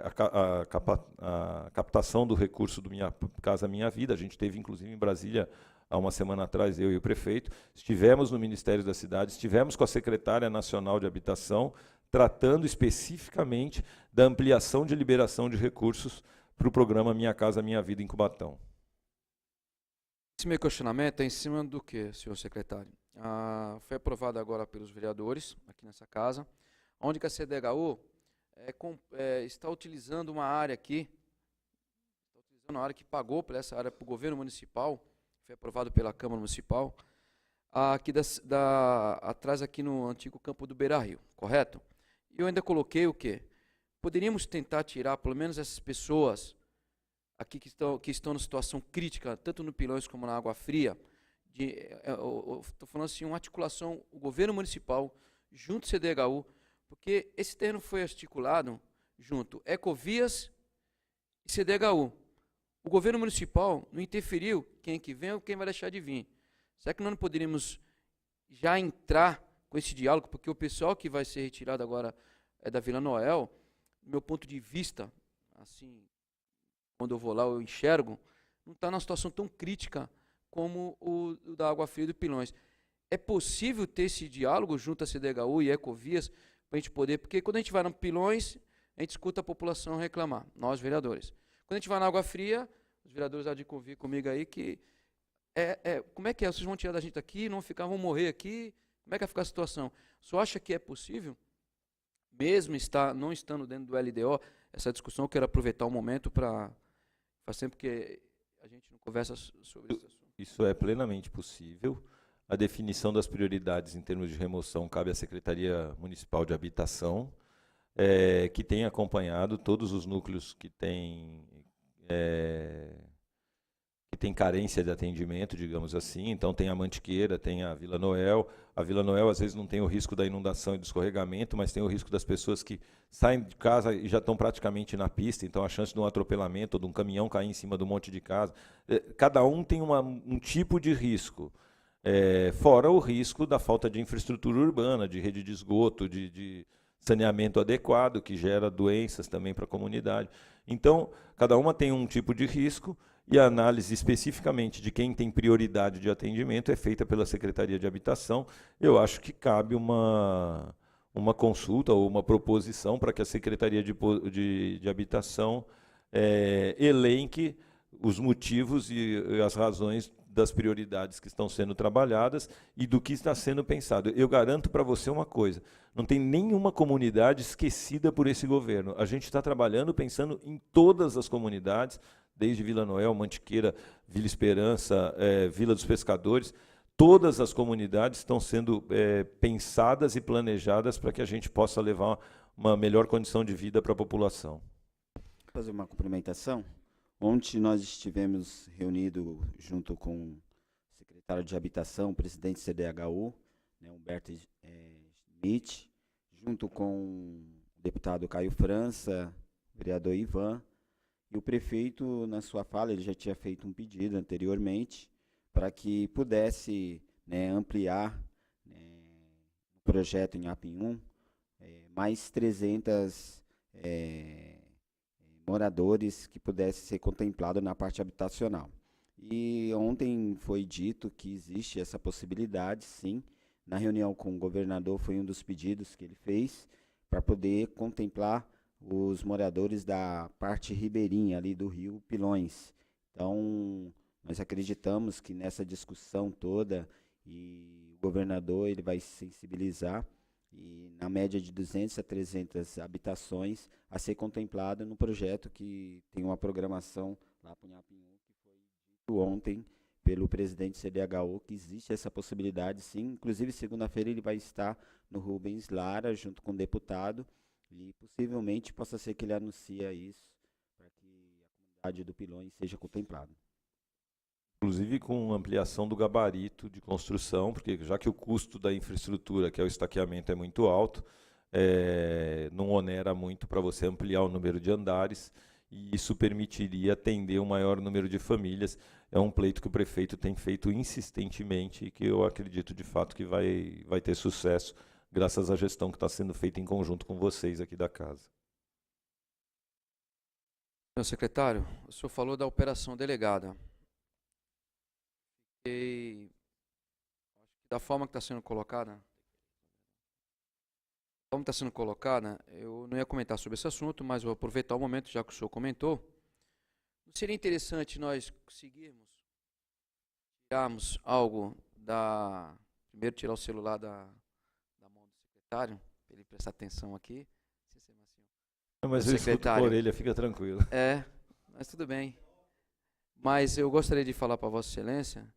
a captação do recurso do Minha Casa Minha Vida. A gente teve, inclusive, em Brasília, há uma semana atrás, eu e o prefeito, estivemos no Ministério da Cidade, estivemos com a Secretária Nacional de Habitação, tratando especificamente da ampliação de liberação de recursos para o programa Minha Casa Minha Vida em Cubatão. Esse meu questionamento é em cima do que, senhor secretário? Foi aprovado agora pelos vereadores, aqui nessa casa, onde que a CDHU está utilizando uma área aqui, uma área que pagou por essa área para o governo municipal, foi aprovado pela Câmara Municipal, aqui atrás aqui no antigo campo do Beira-Rio, correto? E eu ainda coloquei o quê? Poderíamos tentar tirar pelo menos essas pessoas aqui que estão na situação crítica, tanto no Pilões como na Água Fria, estou falando assim, uma articulação, o governo municipal junto ao CDHU, porque esse terreno foi articulado junto Ecovias e CDHU. O governo municipal não interferiu quem que vem ou quem vai deixar de vir. Será que nós não poderíamos já entrar com esse diálogo, porque o pessoal que vai ser retirado agora é da Vila Noel, do meu ponto de vista, assim, quando eu vou lá eu enxergo, não está numa situação tão crítica como o da Água Fria e do Pilões. É possível ter esse diálogo junto à CDHU e Ecovias para a gente poder, porque quando a gente vai no Pilões, a gente escuta a população reclamar, nós vereadores. Quando a gente vai na Água Fria, os vereadores há de convir comigo aí que como é que é? Vocês vão tirar da gente aqui, não ficar, vão morrer aqui? Como é que vai ficar a situação? O senhor acha que é possível, mesmo não estando dentro do LDO, essa discussão? Eu quero aproveitar o momento para, faz tempo que a gente não conversa sobre esse assunto. Isso é plenamente possível. A definição das prioridades em termos de remoção cabe à Secretaria Municipal de Habitação, que tem acompanhado todos os núcleos que têm carência de atendimento, digamos assim. Então tem a Mantiqueira, tem a Vila Noel. A Vila Noel às vezes não tem o risco da inundação e do escorregamento, mas tem o risco das pessoas que saem de casa e já estão praticamente na pista, então a chance de um atropelamento ou de um caminhão cair em cima de um monte de casa. Cada um tem um tipo de risco. Fora o risco da falta de infraestrutura urbana, de rede de esgoto, de saneamento adequado, que gera doenças também para a comunidade. Então, cada uma tem um tipo de risco, e a análise especificamente de quem tem prioridade de atendimento é feita pela Secretaria de Habitação. Eu acho que cabe uma consulta ou uma proposição para que a Secretaria de Habitação elenque os motivos e as razões das prioridades que estão sendo trabalhadas e do que está sendo pensado. Eu garanto para você uma coisa, não tem nenhuma comunidade esquecida por esse governo. A gente está trabalhando pensando em todas as comunidades, desde Vila Noel, Mantiqueira, Vila Esperança, Vila dos Pescadores. Todas as comunidades estão sendo pensadas e planejadas para que a gente possa levar uma melhor condição de vida para a população. Vou fazer uma cumprimentação. Ontem nós estivemos reunidos junto com o secretário de Habitação, o presidente do CDHU, Humberto Schmidt, junto com o deputado Caio França, o vereador Ivan, e o prefeito, na sua fala, ele já tinha feito um pedido anteriormente para que pudesse ampliar o projeto em Apinhum, mais 300 moradores que pudessem ser contemplados na parte habitacional. E ontem foi dito que existe essa possibilidade, sim. Na reunião com o governador foi um dos pedidos que ele fez para poder contemplar os moradores da parte ribeirinha ali do rio Pilões. Então, nós acreditamos que nessa discussão toda, e o governador ele vai sensibilizar, e na média de 200 a 300 habitações a ser contemplado no projeto que tem uma programação lá para o Nhapinhu, que foi dito ontem pelo presidente do CDHU, que existe essa possibilidade, sim. Inclusive, segunda-feira ele vai estar no Rubens Lara, junto com o deputado, e possivelmente possa ser que ele anuncie isso para que a comunidade do Pilões seja contemplada. Inclusive com ampliação do gabarito de construção, porque já que o custo da infraestrutura, que é o estaqueamento, é muito alto, não onera muito para você ampliar o número de andares, e isso permitiria atender um maior número de famílias. É um pleito que o prefeito tem feito insistentemente e que eu acredito de fato que vai ter sucesso, graças à gestão que está sendo feita em conjunto com vocês aqui da casa. Senhor secretário, o senhor falou da operação delegada. E da forma que está sendo colocada, eu não ia comentar sobre esse assunto, mas vou aproveitar o momento, já que o senhor comentou. Não seria interessante nós tirarmos algo primeiro tirar o celular da mão do secretário, para ele prestar atenção aqui. Mas eu escuto por orelha, fica tranquilo. Mas tudo bem. Mas eu gostaria de falar para Vossa Excelência,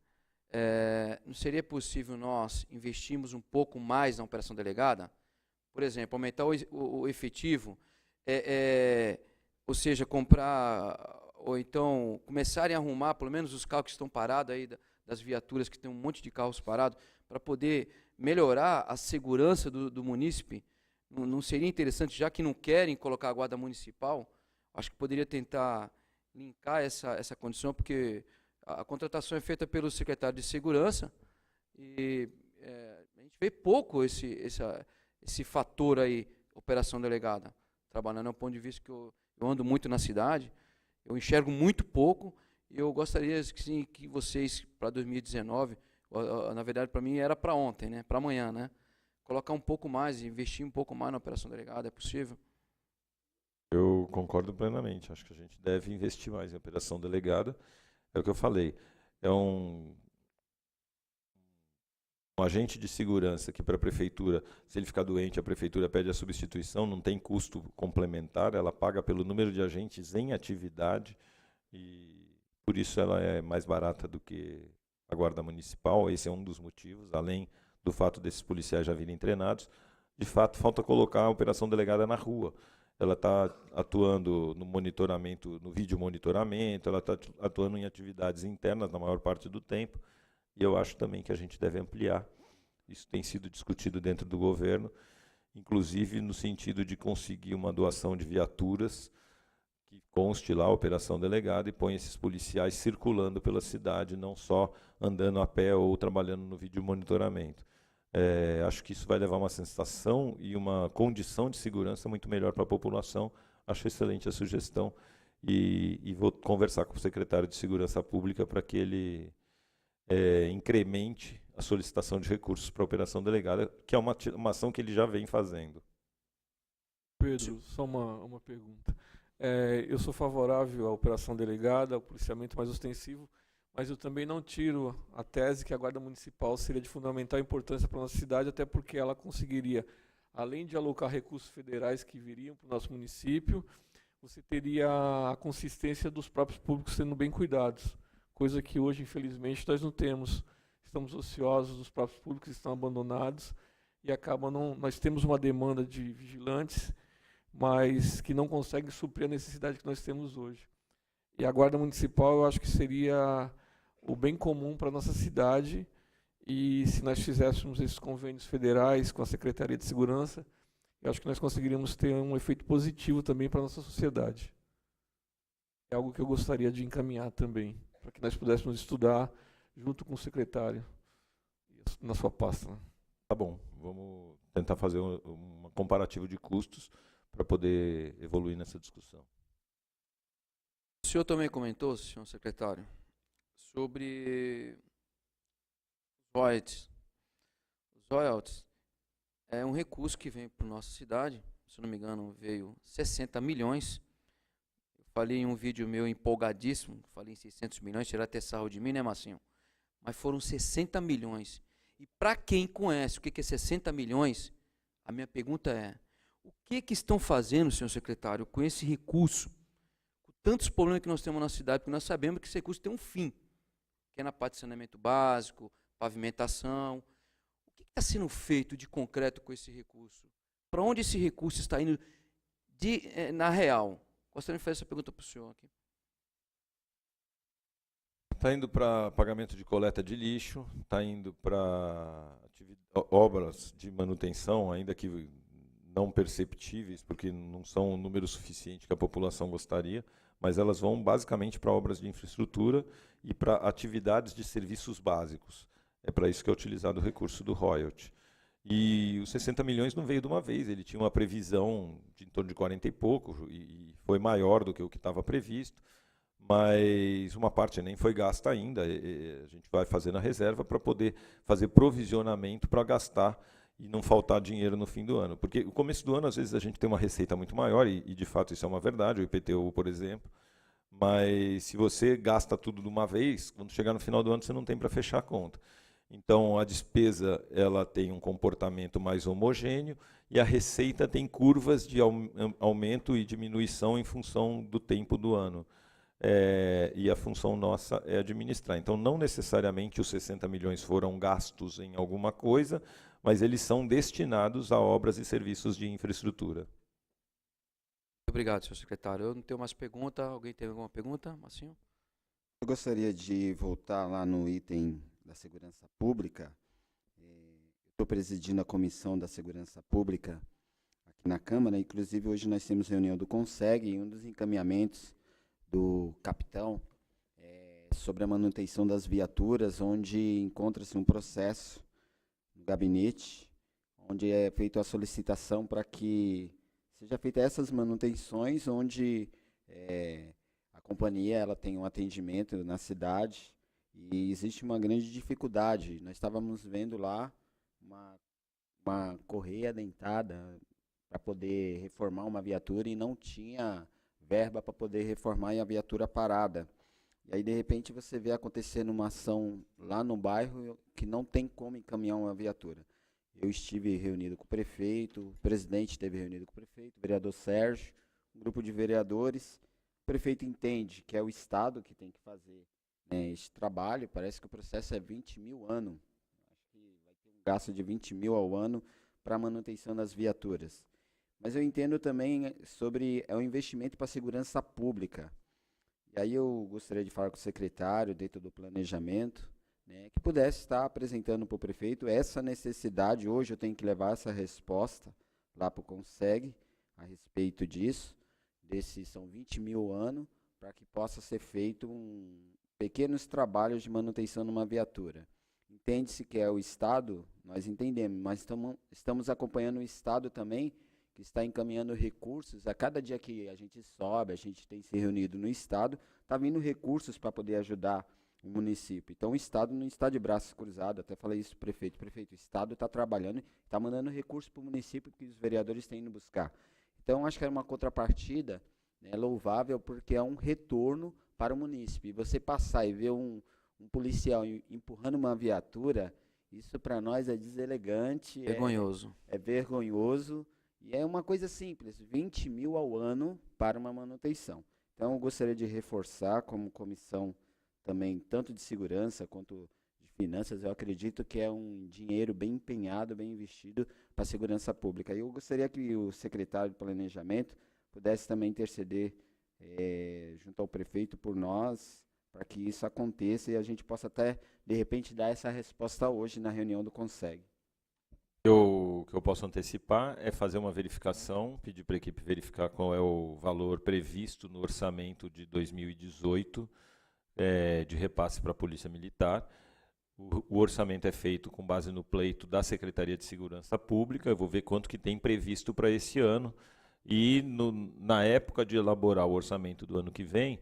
não seria possível nós investirmos um pouco mais na operação delegada? Por exemplo, aumentar o efetivo, ou seja, comprar, ou então começarem a arrumar pelo menos os carros que estão parados aí, das viaturas, que tem um monte de carros parados, para poder melhorar a segurança do munícipe. Não seria interessante, já que não querem colocar a guarda municipal, acho que poderia tentar linkar essa condição, porque a contratação é feita pelo secretário de Segurança, e a gente vê pouco esse fator aí, operação delegada. Trabalhando é um ponto de vista que eu ando muito na cidade, eu enxergo muito pouco, e eu gostaria que vocês, para 2019, na verdade, para mim era para ontem, né? Para amanhã, né? Colocar um pouco mais, investir um pouco mais na operação delegada, é possível? Eu concordo plenamente. Acho que a gente deve investir mais em operação delegada. É o que eu falei. É um agente de segurança que para a prefeitura, se ele ficar doente, a prefeitura pede a substituição, não tem custo complementar, ela paga pelo número de agentes em atividade e por isso ela é mais barata do que a Guarda Municipal. Esse é um dos motivos, além do fato desses policiais já virem treinados. De fato, falta colocar a operação delegada na rua. Ela está atuando no monitoramento, no vídeo monitoramento, ela está atuando em atividades internas na maior parte do tempo. E eu acho também que a gente deve ampliar. Isso tem sido discutido dentro do governo, inclusive no sentido de conseguir uma doação de viaturas que conste lá a operação delegada e põe esses policiais circulando pela cidade, não só andando a pé ou trabalhando no vídeo monitoramento. Acho que isso vai levar uma sensação e uma condição de segurança muito melhor para a população. Acho excelente a sugestão e vou conversar com o secretário de Segurança Pública para que ele incremente a solicitação de recursos para a operação delegada, que é uma ação que ele já vem fazendo. Pedro, só uma pergunta. Eu sou favorável à operação delegada, ao policiamento mais ostensivo, mas eu também não tiro a tese que a Guarda Municipal seria de fundamental importância para a nossa cidade, até porque ela conseguiria, além de alocar recursos federais que viriam para o nosso município, você teria a consistência dos próprios públicos sendo bem cuidados, coisa que hoje, infelizmente, nós não temos. Estamos ociosos, os próprios públicos estão abandonados e nós temos uma demanda de vigilantes, mas que não consegue suprir a necessidade que nós temos hoje. E a Guarda Municipal, eu acho que seria o bem comum para a nossa cidade, e se nós fizéssemos esses convênios federais com a Secretaria de Segurança, eu acho que nós conseguiríamos ter um efeito positivo também para a nossa sociedade. É algo que eu gostaria de encaminhar também, para que nós pudéssemos estudar junto com o secretário na sua pasta. Tá bom, vamos tentar fazer um comparativo de custos para poder evoluir nessa discussão. O senhor também comentou, senhor secretário, sobre os royalties. Os royalties é um recurso que vem para a nossa cidade, se não me engano, veio 60 milhões. Eu falei em um vídeo meu empolgadíssimo, falei em 600 milhões, tirar até sarro de mim, né, Marcinho? Mas foram 60 milhões. E para quem conhece o que é 60 milhões, a minha pergunta é, o que estão fazendo, senhor secretário, com esse recurso? Com tantos problemas que nós temos na cidade, porque nós sabemos que esse recurso tem um fim, que é na parte de saneamento básico, pavimentação. O que está sendo feito de concreto com esse recurso? Para onde esse recurso está indo na real? Gostaria de fazer essa pergunta para o senhor aqui. Está indo para pagamento de coleta de lixo, está indo para obras de manutenção, ainda que não perceptíveis, porque não são um número suficiente que a população gostaria, mas elas vão basicamente para obras de infraestrutura e para atividades de serviços básicos. É para isso que é utilizado o recurso do royalty. E os 60 milhões não veio de uma vez, ele tinha uma previsão de em torno de 40 e pouco, e foi maior do que o que estava previsto, mas uma parte nem foi gasta ainda. A gente vai fazer na reserva para poder fazer provisionamento para gastar e não faltar dinheiro no fim do ano. Porque no começo do ano, às vezes, a gente tem uma receita muito maior, e de fato isso é uma verdade, o IPTU, por exemplo, mas se você gasta tudo de uma vez, quando chegar no final do ano, você não tem para fechar a conta. Então, a despesa ela tem um comportamento mais homogêneo e a receita tem curvas de aumento e diminuição em função do tempo do ano. E a função nossa é administrar. Então, não necessariamente os 60 milhões foram gastos em alguma coisa, mas eles são destinados a obras e serviços de infraestrutura. Muito obrigado, senhor secretário. Eu não tenho mais pergunta. Alguém tem alguma pergunta, Marcinho? Eu gostaria de voltar lá no item da segurança pública. Estou presidindo a Comissão da Segurança Pública aqui na Câmara. Inclusive, hoje nós temos reunião do CONSEG e um dos encaminhamentos do capitão sobre a manutenção das viaturas, onde encontra-se um processo no gabinete, onde é feita a solicitação para que seja feita essas manutenções, onde a companhia ela tem um atendimento na cidade e existe uma grande dificuldade. Nós estávamos vendo lá uma correia dentada para poder reformar uma viatura e não tinha verba para poder reformar a viatura parada. E aí, de repente, você vê acontecendo uma ação lá no bairro que não tem como encaminhar uma viatura. Eu estive reunido com o prefeito, o presidente esteve reunido com o prefeito, o vereador Sérgio, um grupo de vereadores. O prefeito entende que é o Estado que tem que fazer, né, esse trabalho. Parece que o processo é 20 mil ano. Acho que vai ter um gasto de 20 mil ao ano para a manutenção das viaturas. Mas eu entendo também sobre o investimento para a segurança pública. E aí eu gostaria de falar com o secretário, dentro do planejamento, né, que pudesse estar apresentando para o prefeito essa necessidade. Hoje eu tenho que levar essa resposta lá para o Conseg a respeito disso. Desses são 20 mil ano, para que possa ser feito pequenos trabalhos de manutenção numa viatura. Entende-se que é o Estado, nós entendemos, mas estamos acompanhando o Estado também, que está encaminhando recursos. A cada dia que a gente sobe, a gente tem se reunido no Estado, está vindo recursos para poder ajudar o município. Então o Estado não está de braços cruzados, até falei isso para o prefeito. Prefeito, o Estado está trabalhando, está mandando recursos para o município que os vereadores têm indo buscar. Então acho que é uma contrapartida, né, louvável, porque é um retorno para o município. E você passar e ver um policial empurrando uma viatura, isso para nós é deselegante. Vergonhoso. É vergonhoso. E é uma coisa simples, 20 mil ao ano para uma manutenção. Então, eu gostaria de reforçar, como comissão também, tanto de segurança quanto de finanças, eu acredito que é um dinheiro bem empenhado, bem investido para a segurança pública. E eu gostaria que o secretário de Planejamento pudesse também interceder junto ao prefeito por nós, para que isso aconteça e a gente possa até, de repente, dar essa resposta hoje na reunião do Conseg. O que eu posso antecipar é fazer uma verificação, pedir para a equipe verificar qual é o valor previsto no orçamento de 2018 de repasse para a Polícia Militar. O orçamento é feito com base no pleito da Secretaria de Segurança Pública. Eu vou ver quanto que tem previsto para esse ano e na época de elaborar o orçamento do ano que vem,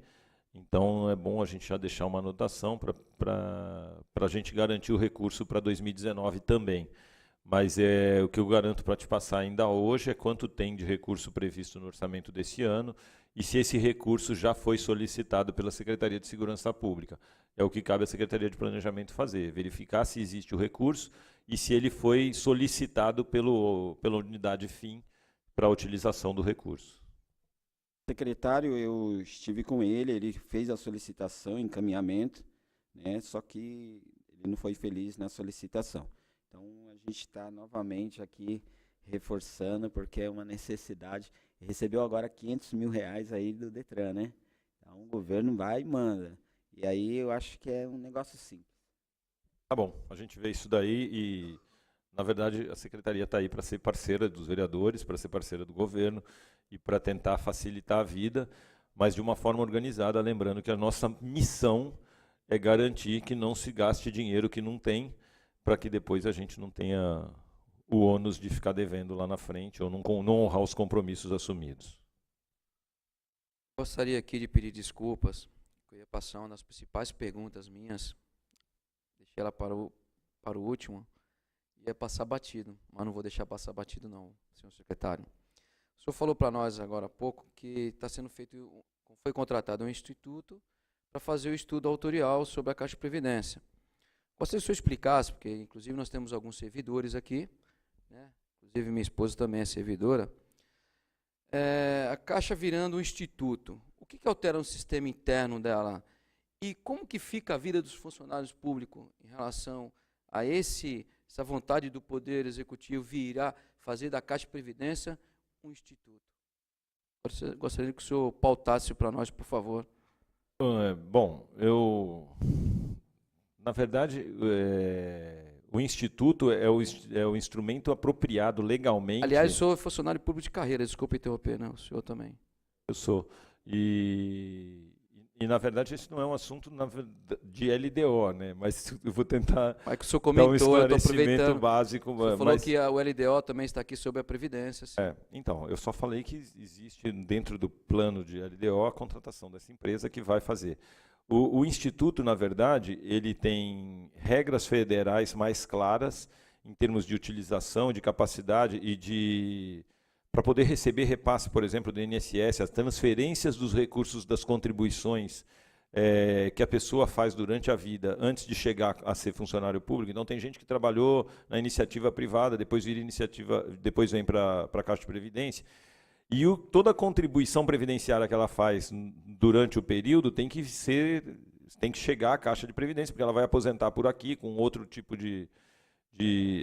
então é bom a gente já deixar uma anotação para a gente garantir o recurso para 2019 também. Mas o que eu garanto para te passar ainda hoje é quanto tem de recurso previsto no orçamento desse ano e se esse recurso já foi solicitado pela Secretaria de Segurança Pública. É o que cabe à Secretaria de Planejamento fazer, verificar se existe o recurso e se ele foi solicitado pela unidade fim para a utilização do recurso. Secretário, eu estive com ele fez a solicitação, encaminhamento, né, só que ele não foi feliz na solicitação. Então, a gente está novamente aqui reforçando, porque é uma necessidade. Recebeu agora R$500 mil aí do Detran, né? Então, o governo vai e manda. E aí, eu acho que é um negócio simples. Tá bom, a gente vê isso daí e, na verdade, a Secretaria está aí para ser parceira dos vereadores, para ser parceira do governo e para tentar facilitar a vida, mas de uma forma organizada, lembrando que a nossa missão é garantir que não se gaste dinheiro que não tem, para que depois a gente não tenha o ônus de ficar devendo lá na frente ou não honrar os compromissos assumidos. Gostaria aqui de pedir desculpas, eu ia passar uma das principais perguntas minhas, deixei ela para o último, ia passar batido, mas não vou deixar passar batido não, senhor secretário. O senhor falou para nós agora há pouco que está sendo feito, foi contratado um instituto para fazer o estudo autorial sobre a Caixa de Previdência. Gostaria que o senhor explicasse, porque inclusive nós temos alguns servidores aqui, né? Inclusive minha esposa também é servidora, a Caixa virando um instituto, o que altera no sistema interno dela? E como que fica a vida dos funcionários públicos em relação a essa vontade do Poder Executivo virar, fazer da Caixa de Previdência um instituto? Gostaria que o senhor pautasse para nós, por favor. Bom, na verdade, o Instituto é o instrumento apropriado legalmente. Aliás, sou funcionário público de carreira, desculpa interromper, né? O senhor também. Eu sou. E E, na verdade, esse não é um assunto de LDO, né? Mas eu vou tentar Mas que o senhor dar um comentou, eu estou esclarecimento aproveitando. básico. O senhor falou Mas, que o LDO também está aqui sobre a Previdência. Sim. então, eu só falei que existe dentro do plano de LDO a contratação dessa empresa que vai fazer. O Instituto, na verdade, ele tem regras federais mais claras em termos de utilização, de capacidade e para poder receber repasse, por exemplo, do INSS, as transferências dos recursos das contribuições que a pessoa faz durante a vida, antes de chegar a ser funcionário público. Então, tem gente que trabalhou na iniciativa privada, depois depois vem para a Caixa de Previdência. E toda a contribuição previdenciária que ela faz durante o período tem que chegar à Caixa de Previdência, porque ela vai aposentar por aqui com outro tipo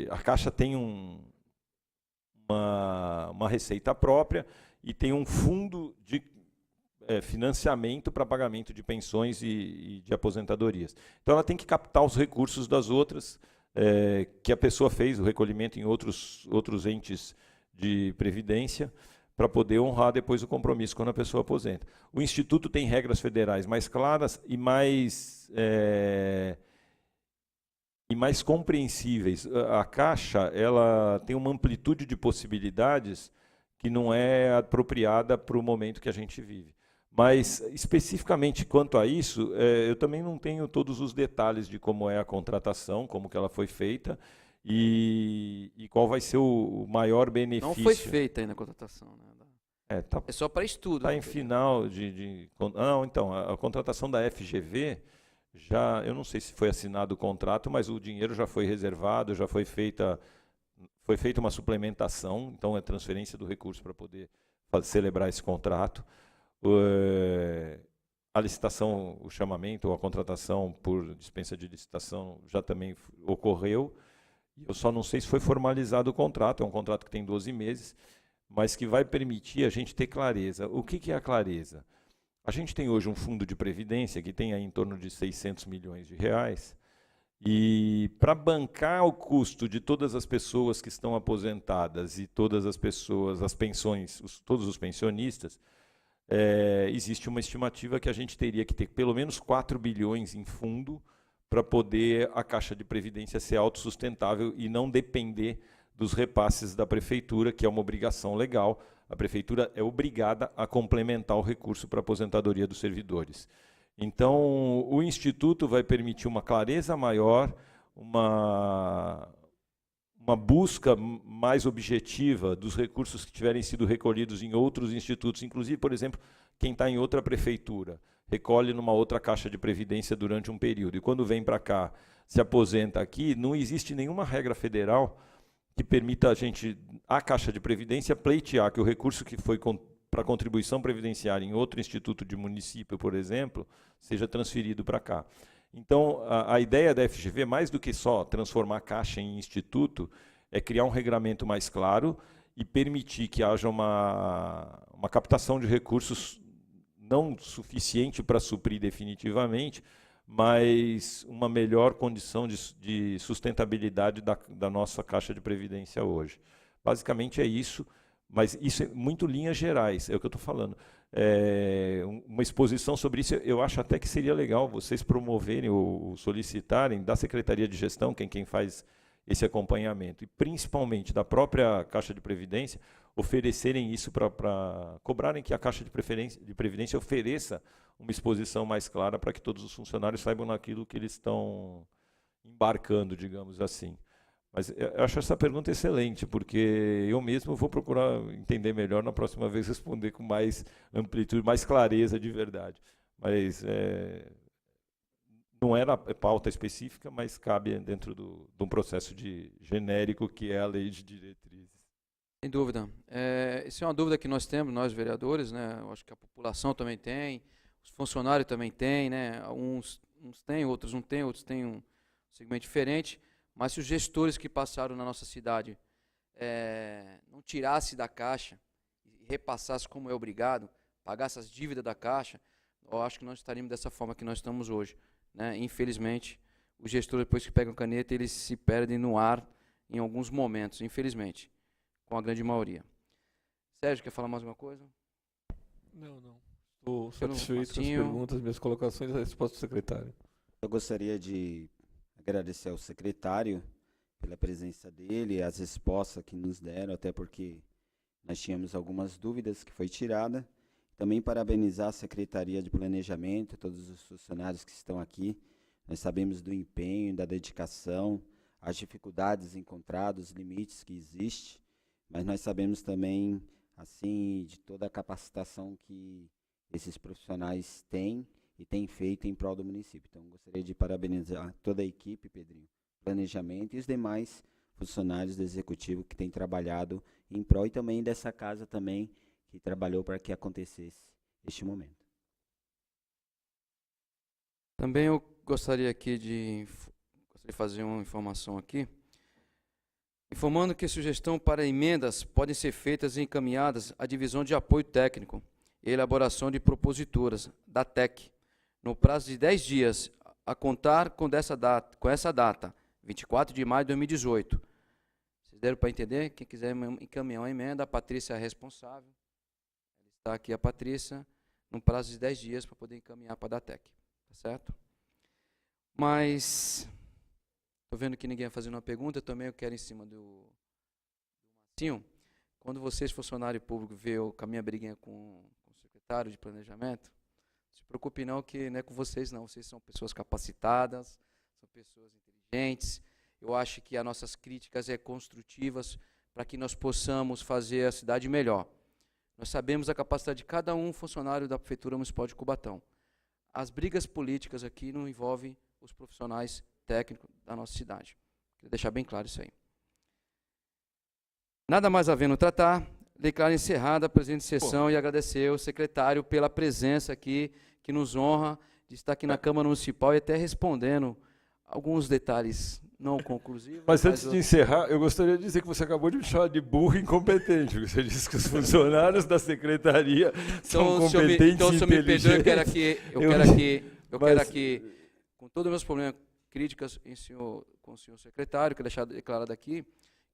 a Caixa tem uma receita própria e tem um fundo de financiamento para pagamento de pensões e de aposentadorias. Então, ela tem que captar os recursos das outras que a pessoa fez, o recolhimento em outros entes de previdência, para poder honrar depois o compromisso quando a pessoa aposenta. O Instituto tem regras federais mais claras e mais compreensíveis. A Caixa ela tem uma amplitude de possibilidades que não é apropriada para o momento que a gente vive. Mas, especificamente quanto a isso, eu também não tenho todos os detalhes de como é a contratação, como que ela foi feita e qual vai ser o maior benefício. Não foi feita ainda a contratação, né? É só para estudo. Está em final Não, então, a contratação da FGV, eu não sei se foi assinado o contrato, mas o dinheiro já foi reservado, já foi feita uma suplementação, então é transferência do recurso para poder celebrar esse contrato. A licitação, o chamamento ou a contratação por dispensa de licitação já também ocorreu. Eu só não sei se foi formalizado o contrato, é um contrato que tem 12 meses, mas que vai permitir a gente ter clareza. O que é a clareza? A gente tem hoje um fundo de previdência que tem aí em torno de 600 milhões de reais, e para bancar o custo de todas as pessoas que estão aposentadas e todas as pessoas, as pensões, todos os pensionistas, existe uma estimativa que a gente teria que ter pelo menos 4 bilhões em fundo para poder a Caixa de Previdência ser autossustentável e não depender dos repasses da Prefeitura, que é uma obrigação legal. A Prefeitura é obrigada a complementar o recurso para a aposentadoria dos servidores. Então, o Instituto vai permitir uma clareza maior, uma busca mais objetiva dos recursos que tiverem sido recolhidos em outros institutos, inclusive, por exemplo, quem está em outra prefeitura, recolhe numa outra Caixa de Previdência durante um período, e quando vem para cá, se aposenta aqui, não existe nenhuma regra federal que permita a Caixa de Previdência pleitear que o recurso que foi para contribuição previdenciária em outro instituto de município, por exemplo, seja transferido para cá. Então, a ideia da FGV, mais do que só transformar a Caixa em instituto, é criar um regramento mais claro e permitir que haja uma captação de recursos não suficiente para suprir definitivamente, mas uma melhor condição de sustentabilidade da nossa Caixa de Previdência hoje. Basicamente é isso, mas isso é muito linhas gerais, é o que eu estou falando. Uma exposição sobre isso, eu acho até que seria legal vocês promoverem ou solicitarem da Secretaria de Gestão, quem faz esse acompanhamento, e principalmente da própria Caixa de Previdência, oferecerem isso para cobrarem que a Caixa de Previdência ofereça uma exposição mais clara para que todos os funcionários saibam naquilo que eles estão embarcando, digamos assim. Mas eu acho essa pergunta excelente, porque eu mesmo vou procurar entender melhor na próxima vez, responder com mais amplitude, mais clareza de verdade. Mas não era pauta específica, mas cabe dentro de um processo genérico que é a lei de diretrizes. Sem dúvida. Isso é uma dúvida que nós temos, nós vereadores, né? Eu acho que a população também tem, os funcionários também têm, né? Uns têm, outros não têm, outros têm um segmento diferente. Mas se os gestores que passaram na nossa cidade não tirassem da Caixa e repassassem como é obrigado, pagassem as dívidas da Caixa, eu acho que nós estaríamos dessa forma que nós estamos hoje, né? Infelizmente, os gestores, depois que pegam caneta, eles se perdem no ar em alguns momentos, infelizmente, com a grande maioria. Sérgio, quer falar mais alguma coisa? Não. Estou Pelo satisfeito com as Martinho. perguntas, minhas colocações e a resposta do secretário. Eu gostaria de agradecer ao secretário pela presença dele, as respostas que nos deram, até porque nós tínhamos algumas dúvidas que foi tirada. Também parabenizar a Secretaria de Planejamento, todos os funcionários que estão aqui. Nós sabemos do empenho, da dedicação, as dificuldades encontradas, os limites que existem, mas nós sabemos também, assim, de toda a capacitação que esses profissionais têm e têm feito em prol do município. Então, gostaria de parabenizar toda a equipe, Pedrinho, Planejamento e os demais funcionários do Executivo que têm trabalhado em prol e também dessa casa também, que trabalhou para que acontecesse este momento. Também eu gostaria aqui de fazer uma informação aqui, informando que sugestão para emendas podem ser feitas e encaminhadas à Divisão de Apoio Técnico e Elaboração de Proposituras, da TEC, no prazo de 10 dias, a contar com essa data, 24 de maio de 2018. Vocês deram para entender? Quem quiser encaminhar uma emenda, a Patrícia é a responsável. Está aqui a Patrícia, no prazo de 10 dias para poder encaminhar para a DATEC, tá certo? Mas, estou vendo que ninguém vai fazer uma pergunta, também eu quero em cima do Marcinho. Quando vocês, funcionário público, vê com a minha briguinha com o secretário de Planejamento, não se preocupe não, que não é com vocês não, vocês são pessoas capacitadas, são pessoas inteligentes. Eu acho que as nossas críticas são construtivas para que nós possamos fazer a cidade melhor. Nós sabemos a capacidade de cada funcionário da Prefeitura Municipal de Cubatão. As brigas políticas aqui não envolvem os profissionais técnicos da nossa cidade. Queria deixar bem claro isso aí. Nada mais havendo tratar, declaro encerrada a presente sessão e agradecer ao secretário pela presença aqui, que nos honra de estar aqui na Câmara Municipal e até respondendo alguns detalhes não conclusivos. Mas antes de encerrar, eu gostaria de dizer que você acabou de me chamar de burro e incompetente. Você disse que os funcionários da secretaria são competentes então, e se eu me perdoe, eu quero aqui, com todos os meus problemas, críticas com o senhor secretário, que deixar declarado aqui,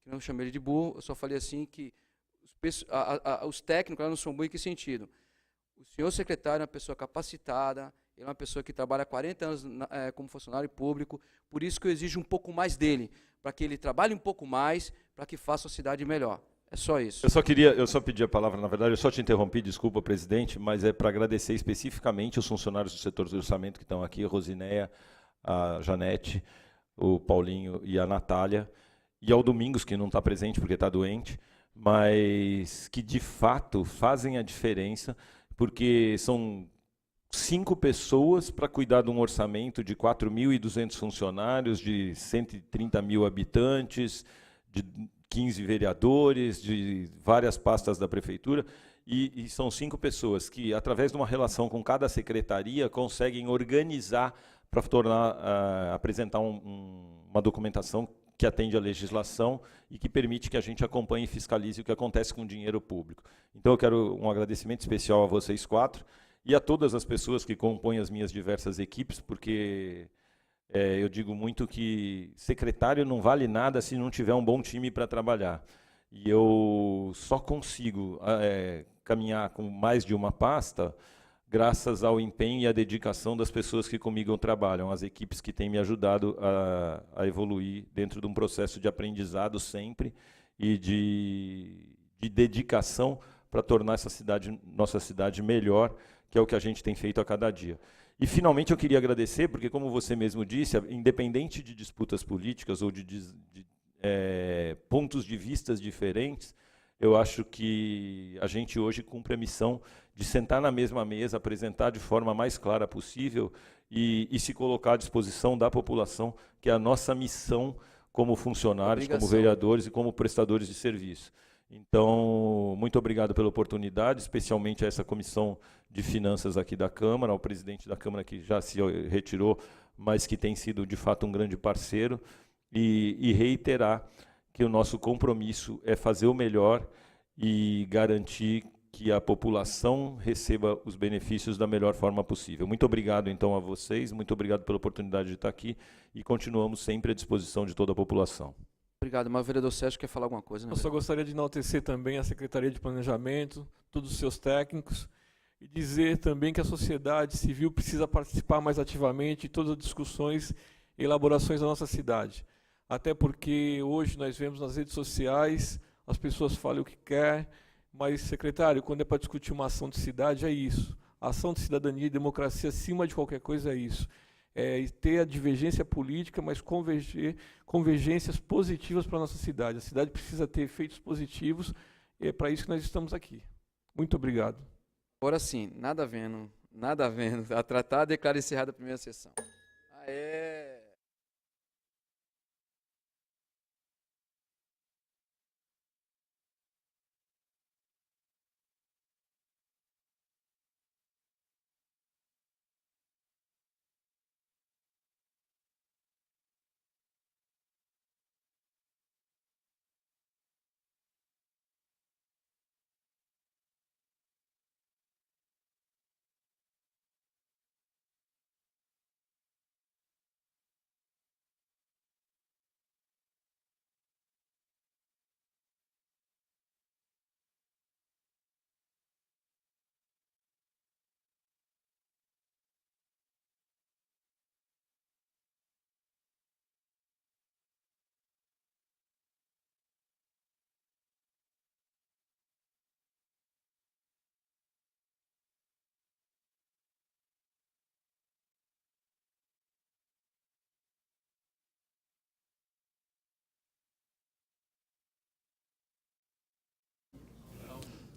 que não chamei ele de burro, eu só falei assim que os técnicos não são burros em que sentido? O senhor secretário é uma pessoa capacitada, ele é uma pessoa que trabalha há 40 anos como funcionário público, por isso que eu exijo um pouco mais dele, para que ele trabalhe um pouco mais, para que faça a cidade melhor. É só isso. Eu só pedi a palavra, na verdade, eu só te interrompi, desculpa, presidente, mas é para agradecer especificamente os funcionários do setor do orçamento que estão aqui, a Rosinéia, a Janete, o Paulinho e a Natália, e ao Domingos, que não está presente porque está doente, mas que de fato fazem a diferença, porque são 5 pessoas para cuidar de um orçamento de 4.200 funcionários, de 130 mil habitantes, de 15 vereadores, de várias pastas da prefeitura, e são 5 pessoas que, através de uma relação com cada secretaria, conseguem organizar para apresentar uma documentação que atende à legislação e que permite que a gente acompanhe e fiscalize o que acontece com o dinheiro público. Então, eu quero um agradecimento especial a vocês 4 e a todas as pessoas que compõem as minhas diversas equipes, porque eu digo muito que secretário não vale nada se não tiver um bom time para trabalhar. E eu só consigo caminhar com mais de uma pasta graças ao empenho e à dedicação das pessoas que comigo trabalham, as equipes que têm me ajudado a evoluir dentro de um processo de aprendizado sempre e de dedicação para tornar nossa cidade melhor, que é o que a gente tem feito a cada dia. E, finalmente, eu queria agradecer, porque, como você mesmo disse, independente de disputas políticas ou de pontos de vistas diferentes, eu acho que a gente hoje cumpre a missão de sentar na mesma mesa, apresentar de forma mais clara possível e se colocar à disposição da população, que é a nossa missão como funcionários, como vereadores e como prestadores de serviço. Então, muito obrigado pela oportunidade, especialmente a essa comissão de finanças aqui da Câmara, ao presidente da Câmara que já se retirou, mas que tem sido, de fato, um grande parceiro, e reiterar que o nosso compromisso é fazer o melhor e garantir que a população receba os benefícios da melhor forma possível. Muito obrigado, então, a vocês, muito obrigado pela oportunidade de estar aqui e continuamos sempre à disposição de toda a população. Obrigado, mas o vereador Sérgio quer falar alguma coisa, né? Eu só gostaria de enaltecer também a Secretaria de Planejamento, todos os seus técnicos, e dizer também que a sociedade civil precisa participar mais ativamente de todas as discussões e elaborações da nossa cidade. Até porque hoje nós vemos nas redes sociais, as pessoas falam o que quer, mas, secretário, quando é para discutir uma ação de cidade, é isso. A ação de cidadania e democracia, acima de qualquer coisa, é isso. É ter a divergência política, mas convergências positivas para a nossa cidade. A cidade precisa ter efeitos positivos, e é para isso que nós estamos aqui. Muito obrigado. Agora sim, nada havendo. A tratar, declara encerrada a primeira sessão.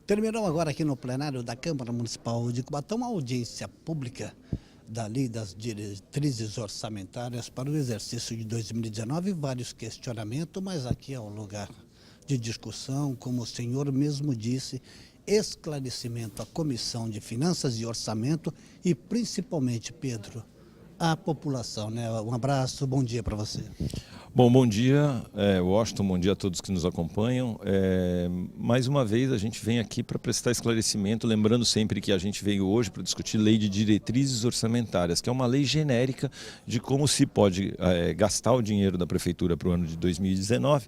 Terminou agora aqui no plenário da Câmara Municipal de Cubatão a audiência pública da Lei das Diretrizes Orçamentárias para o exercício de 2019, vários questionamentos, mas aqui é o lugar de discussão, como o senhor mesmo disse, esclarecimento à Comissão de Finanças e Orçamento e principalmente, Pedro, à população, né? Um abraço, bom dia para você. Bom dia, Washington, bom dia a todos que nos acompanham. Mais uma vez a gente vem aqui para prestar esclarecimento, lembrando sempre que a gente veio hoje para discutir lei de diretrizes orçamentárias, que é uma lei genérica de como se pode gastar o dinheiro da Prefeitura para o ano de 2019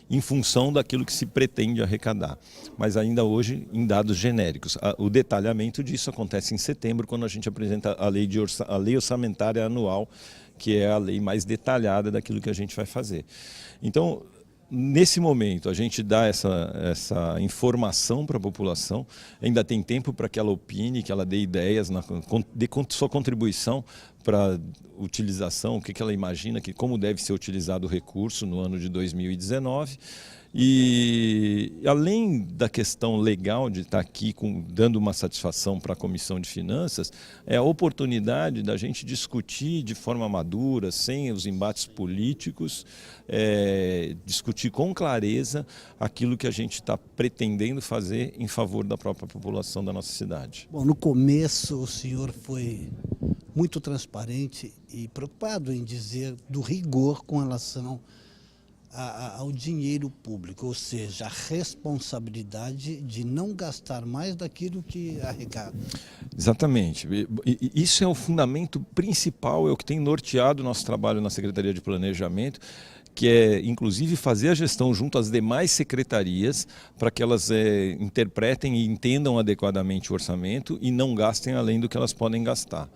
em função daquilo que se pretende arrecadar, mas ainda hoje em dados genéricos. O detalhamento disso acontece em setembro, quando a gente apresenta a lei orçamentária anual, que é a lei mais detalhada daquilo que a gente vai fazer. Então, nesse momento, a gente dá essa informação para a população, ainda tem tempo para que ela opine, que ela dê ideias, dê sua contribuição para utilização, o que ela imagina, como deve ser utilizado o recurso no ano de 2019. E além da questão legal de estar aqui dando uma satisfação para a Comissão de Finanças, é a oportunidade da gente discutir de forma madura, sem os embates políticos, discutir com clareza aquilo que a gente está pretendendo fazer em favor da própria população da nossa cidade. Bom, no começo o senhor foi muito transparente e preocupado em dizer do rigor com relação ao dinheiro público, ou seja, a responsabilidade de não gastar mais daquilo que arrecada. Exatamente. Isso é o fundamento principal, é o que tem norteado o nosso trabalho na Secretaria de Planejamento, que é, inclusive, fazer a gestão junto às demais secretarias para que elas interpretem e entendam adequadamente o orçamento e não gastem além do que elas podem gastar.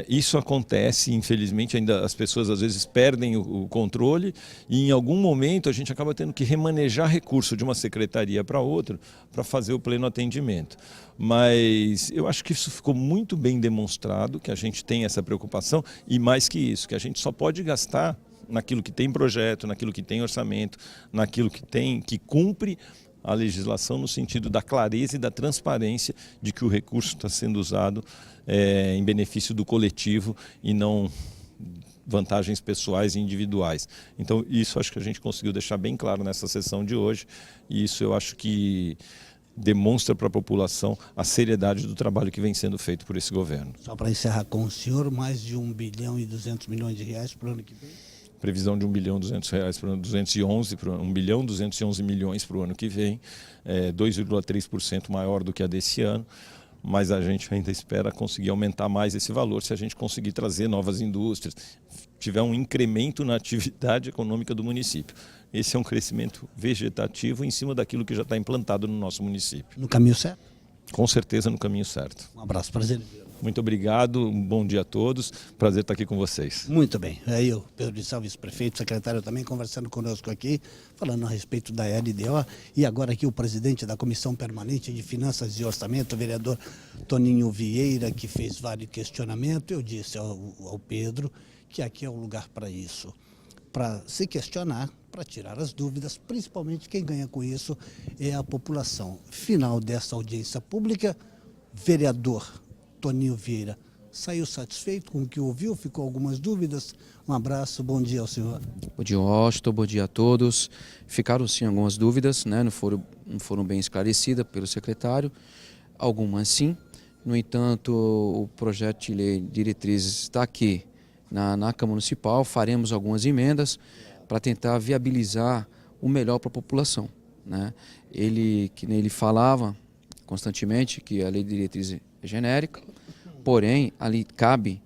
Isso acontece, infelizmente, ainda as pessoas às vezes perdem o controle e em algum momento a gente acaba tendo que remanejar recurso de uma secretaria para outra para fazer o pleno atendimento. Mas eu acho que isso ficou muito bem demonstrado, que a gente tem essa preocupação e mais que isso, que a gente só pode gastar naquilo que tem projeto, naquilo que tem orçamento, naquilo que cumpre a legislação no sentido da clareza e da transparência de que o recurso está sendo usado em benefício do coletivo e não vantagens pessoais e individuais. Então, isso acho que a gente conseguiu deixar bem claro nessa sessão de hoje e isso eu acho que demonstra para a população a seriedade do trabalho que vem sendo feito por esse governo. Só para encerrar com o senhor, mais de 1 bilhão e 200 milhões de reais para o ano que vem? Previsão de 1 bilhão 200 reais para 1 bilhão 211 milhões para o ano que vem, 2,3% maior do que a desse ano, mas a gente ainda espera conseguir aumentar mais esse valor se a gente conseguir trazer novas indústrias, tiver um incremento na atividade econômica do município. Esse é um crescimento vegetativo em cima daquilo que já está implantado no nosso município. No caminho certo? com certeza no caminho certo. Um abraço, prazer. Muito obrigado, um bom dia a todos, prazer estar aqui com vocês. Muito bem. Aí eu, Pedro de Sá, vice-prefeito, secretário também, conversando conosco aqui, falando a respeito da LDO. E agora aqui o presidente da Comissão Permanente de Finanças e Orçamento, o vereador Toninho Vieira, que fez vários questionamentos. Eu disse ao Pedro que aqui é o lugar para isso, para se questionar, para tirar as dúvidas, principalmente quem ganha com isso é a população. Final dessa audiência pública, vereador Toninho Vieira saiu satisfeito com o que ouviu? Ficou algumas dúvidas? Um abraço, bom dia ao senhor. Bom dia, Washington, bom dia a todos. Ficaram sim algumas dúvidas, né? Não foram bem esclarecidas pelo secretário, algumas sim. No entanto, o projeto de lei de diretrizes está aqui na Câmara Municipal, faremos algumas emendas para tentar viabilizar o melhor para a população, né? Que nem ele falava constantemente que a lei de diretrizes é genérica, porém ali cabe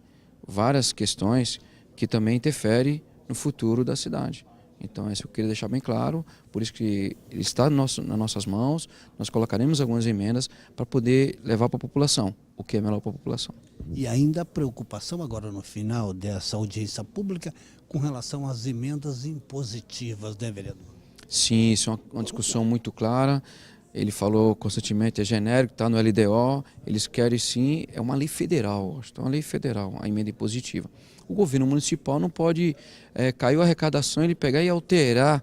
várias questões que também interferem no futuro da cidade. Então isso eu queria deixar bem claro, por isso que ele está nas nossas mãos, nós colocaremos algumas emendas para poder levar para a população o que é melhor para a população. E ainda a preocupação agora no final dessa audiência pública com relação às emendas impositivas, né, vereador? Sim, isso é uma discussão muito clara. Ele falou constantemente, é genérico, está no LDO, eles querem sim, é uma lei federal, é uma lei federal, a emenda impositiva. O governo municipal não pode, caiu a arrecadação, ele pegar e alterar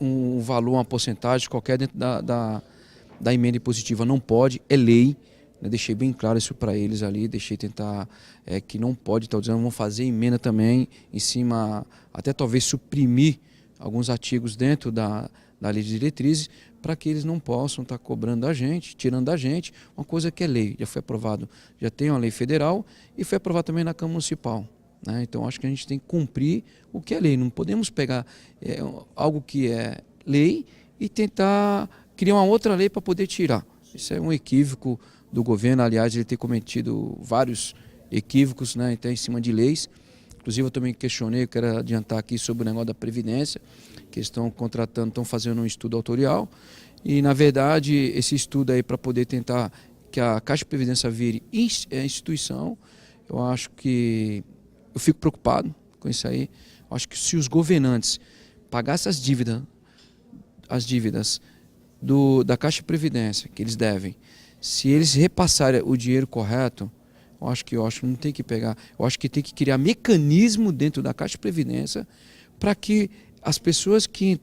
um valor, uma porcentagem qualquer dentro da emenda impositiva, não pode, é lei. Eu deixei bem claro isso para eles ali, deixei tentar, que não pode, estar dizendo, vão fazer emenda também em cima, até talvez suprimir alguns artigos dentro da lei de diretrizes, para que eles não possam estar cobrando da gente, tirando da gente, uma coisa que é lei, já foi aprovado, já tem uma lei federal e foi aprovado também na Câmara Municipal, né? Então acho que a gente tem que cumprir o que é lei, não podemos pegar algo que é lei e tentar criar uma outra lei para poder tirar. Isso é um equívoco do governo, aliás, ele tem cometido vários equívocos, né, até em cima de leis. Inclusive eu também questionei, eu quero adiantar aqui sobre o negócio da Previdência, que estão contratando, estão fazendo um estudo autorial, e na verdade esse estudo aí para poder tentar que a Caixa de Previdência vire instituição, eu acho que, eu fico preocupado com isso aí. Eu acho que se os governantes pagassem as dívidas da Caixa de Previdência que eles devem, se eles repassarem o dinheiro correto, eu acho que não tem que pegar, eu acho que tem que criar mecanismo dentro da Caixa de Previdência para que as pessoas que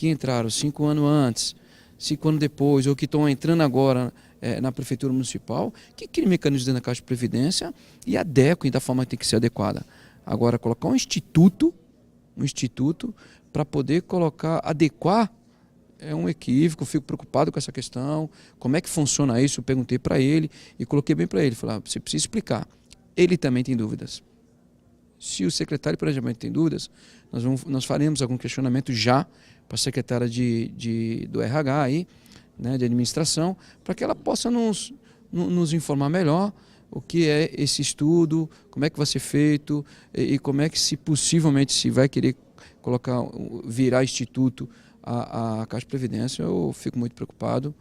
entraram 5 anos antes, 5 anos depois, ou que estão entrando agora na Prefeitura Municipal, que criem mecanismos dentro da Caixa de Previdência e adequem da forma que tem que ser adequada. Agora, colocar um instituto para poder adequar, é um equívoco, eu fico preocupado com essa questão, como é que funciona isso, eu perguntei para ele e coloquei bem para ele, falei, você precisa explicar. Ele também tem dúvidas. Se o secretário de Planejamento tem dúvidas, nós faremos algum questionamento já para a secretária do RH aí, né, de administração, para que ela possa nos informar melhor o que é esse estudo, como é que vai ser feito e como é que, se possivelmente, se vai querer virar instituto a Caixa de Previdência. Eu fico muito preocupado.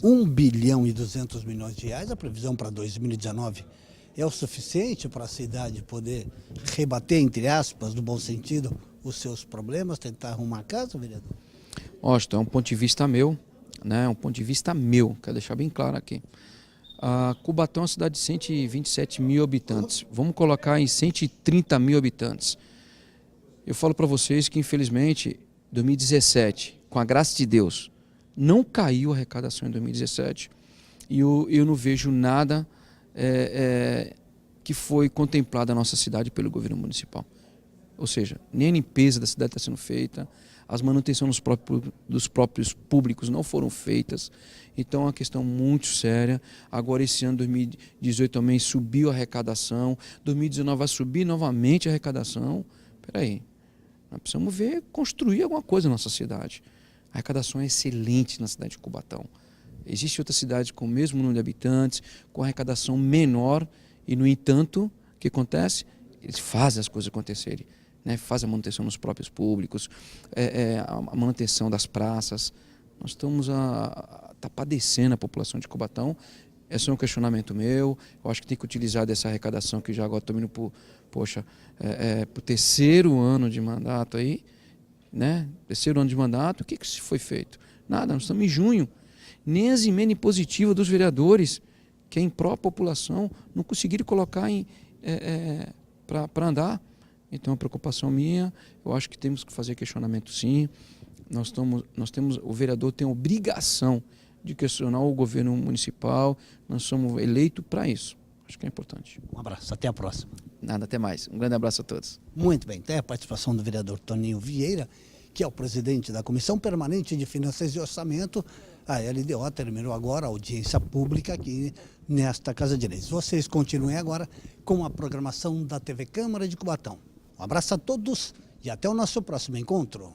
1 bilhão e 200 milhões de reais, a previsão para 2019 é o suficiente para a cidade poder rebater, entre aspas, no bom sentido, os seus problemas, tentar arrumar a casa, vereador? É um ponto de vista meu, né? Um ponto de vista meu, quero deixar bem claro aqui. Cubatão é uma cidade de 127 mil habitantes, vamos colocar em 130 mil habitantes. Eu falo para vocês que, infelizmente, 2017, com a graça de Deus, não caiu a arrecadação em 2017 e eu não vejo nada que foi contemplado na nossa cidade pelo governo municipal. Ou seja, nem a limpeza da cidade está sendo feita, as manutenções dos próprios públicos não foram feitas, então é uma questão muito séria. Agora esse ano, 2018, também subiu a arrecadação, 2019 vai subir novamente a arrecadação. Espera aí. Nós precisamos construir alguma coisa na nossa cidade. A arrecadação é excelente na cidade de Cubatão. Existem outras cidades com o mesmo número de habitantes, com arrecadação menor, e, no entanto, o que acontece? Eles fazem as coisas acontecerem, né? Fazem a manutenção nos próprios públicos, a manutenção das praças. Nós estamos há padecendo a população de Cubatão. Esse é um questionamento meu. Eu acho que tem que utilizar dessa arrecadação que já agora estou indo por, por terceiro ano de mandato aí, né? Terceiro ano de mandato, o que se foi feito? Nada, nós estamos em junho. Nem as emendas impositivas dos vereadores, que é em pró-população, não conseguiram colocar para andar. Então, a preocupação minha, eu acho que temos que fazer questionamento sim. O vereador tem a obrigação de questionar o governo municipal, nós somos eleitos para isso. Acho que é importante. Um abraço, até a próxima. Nada, até mais. Um grande abraço a todos. Muito bem, tem a participação do vereador Toninho Vieira, que é o presidente da Comissão Permanente de Finanças e Orçamento. A LDO terminou agora a audiência pública aqui nesta Casa de Leis. Vocês continuem agora com a programação da TV Câmara de Cubatão. Um abraço a todos e até o nosso próximo encontro.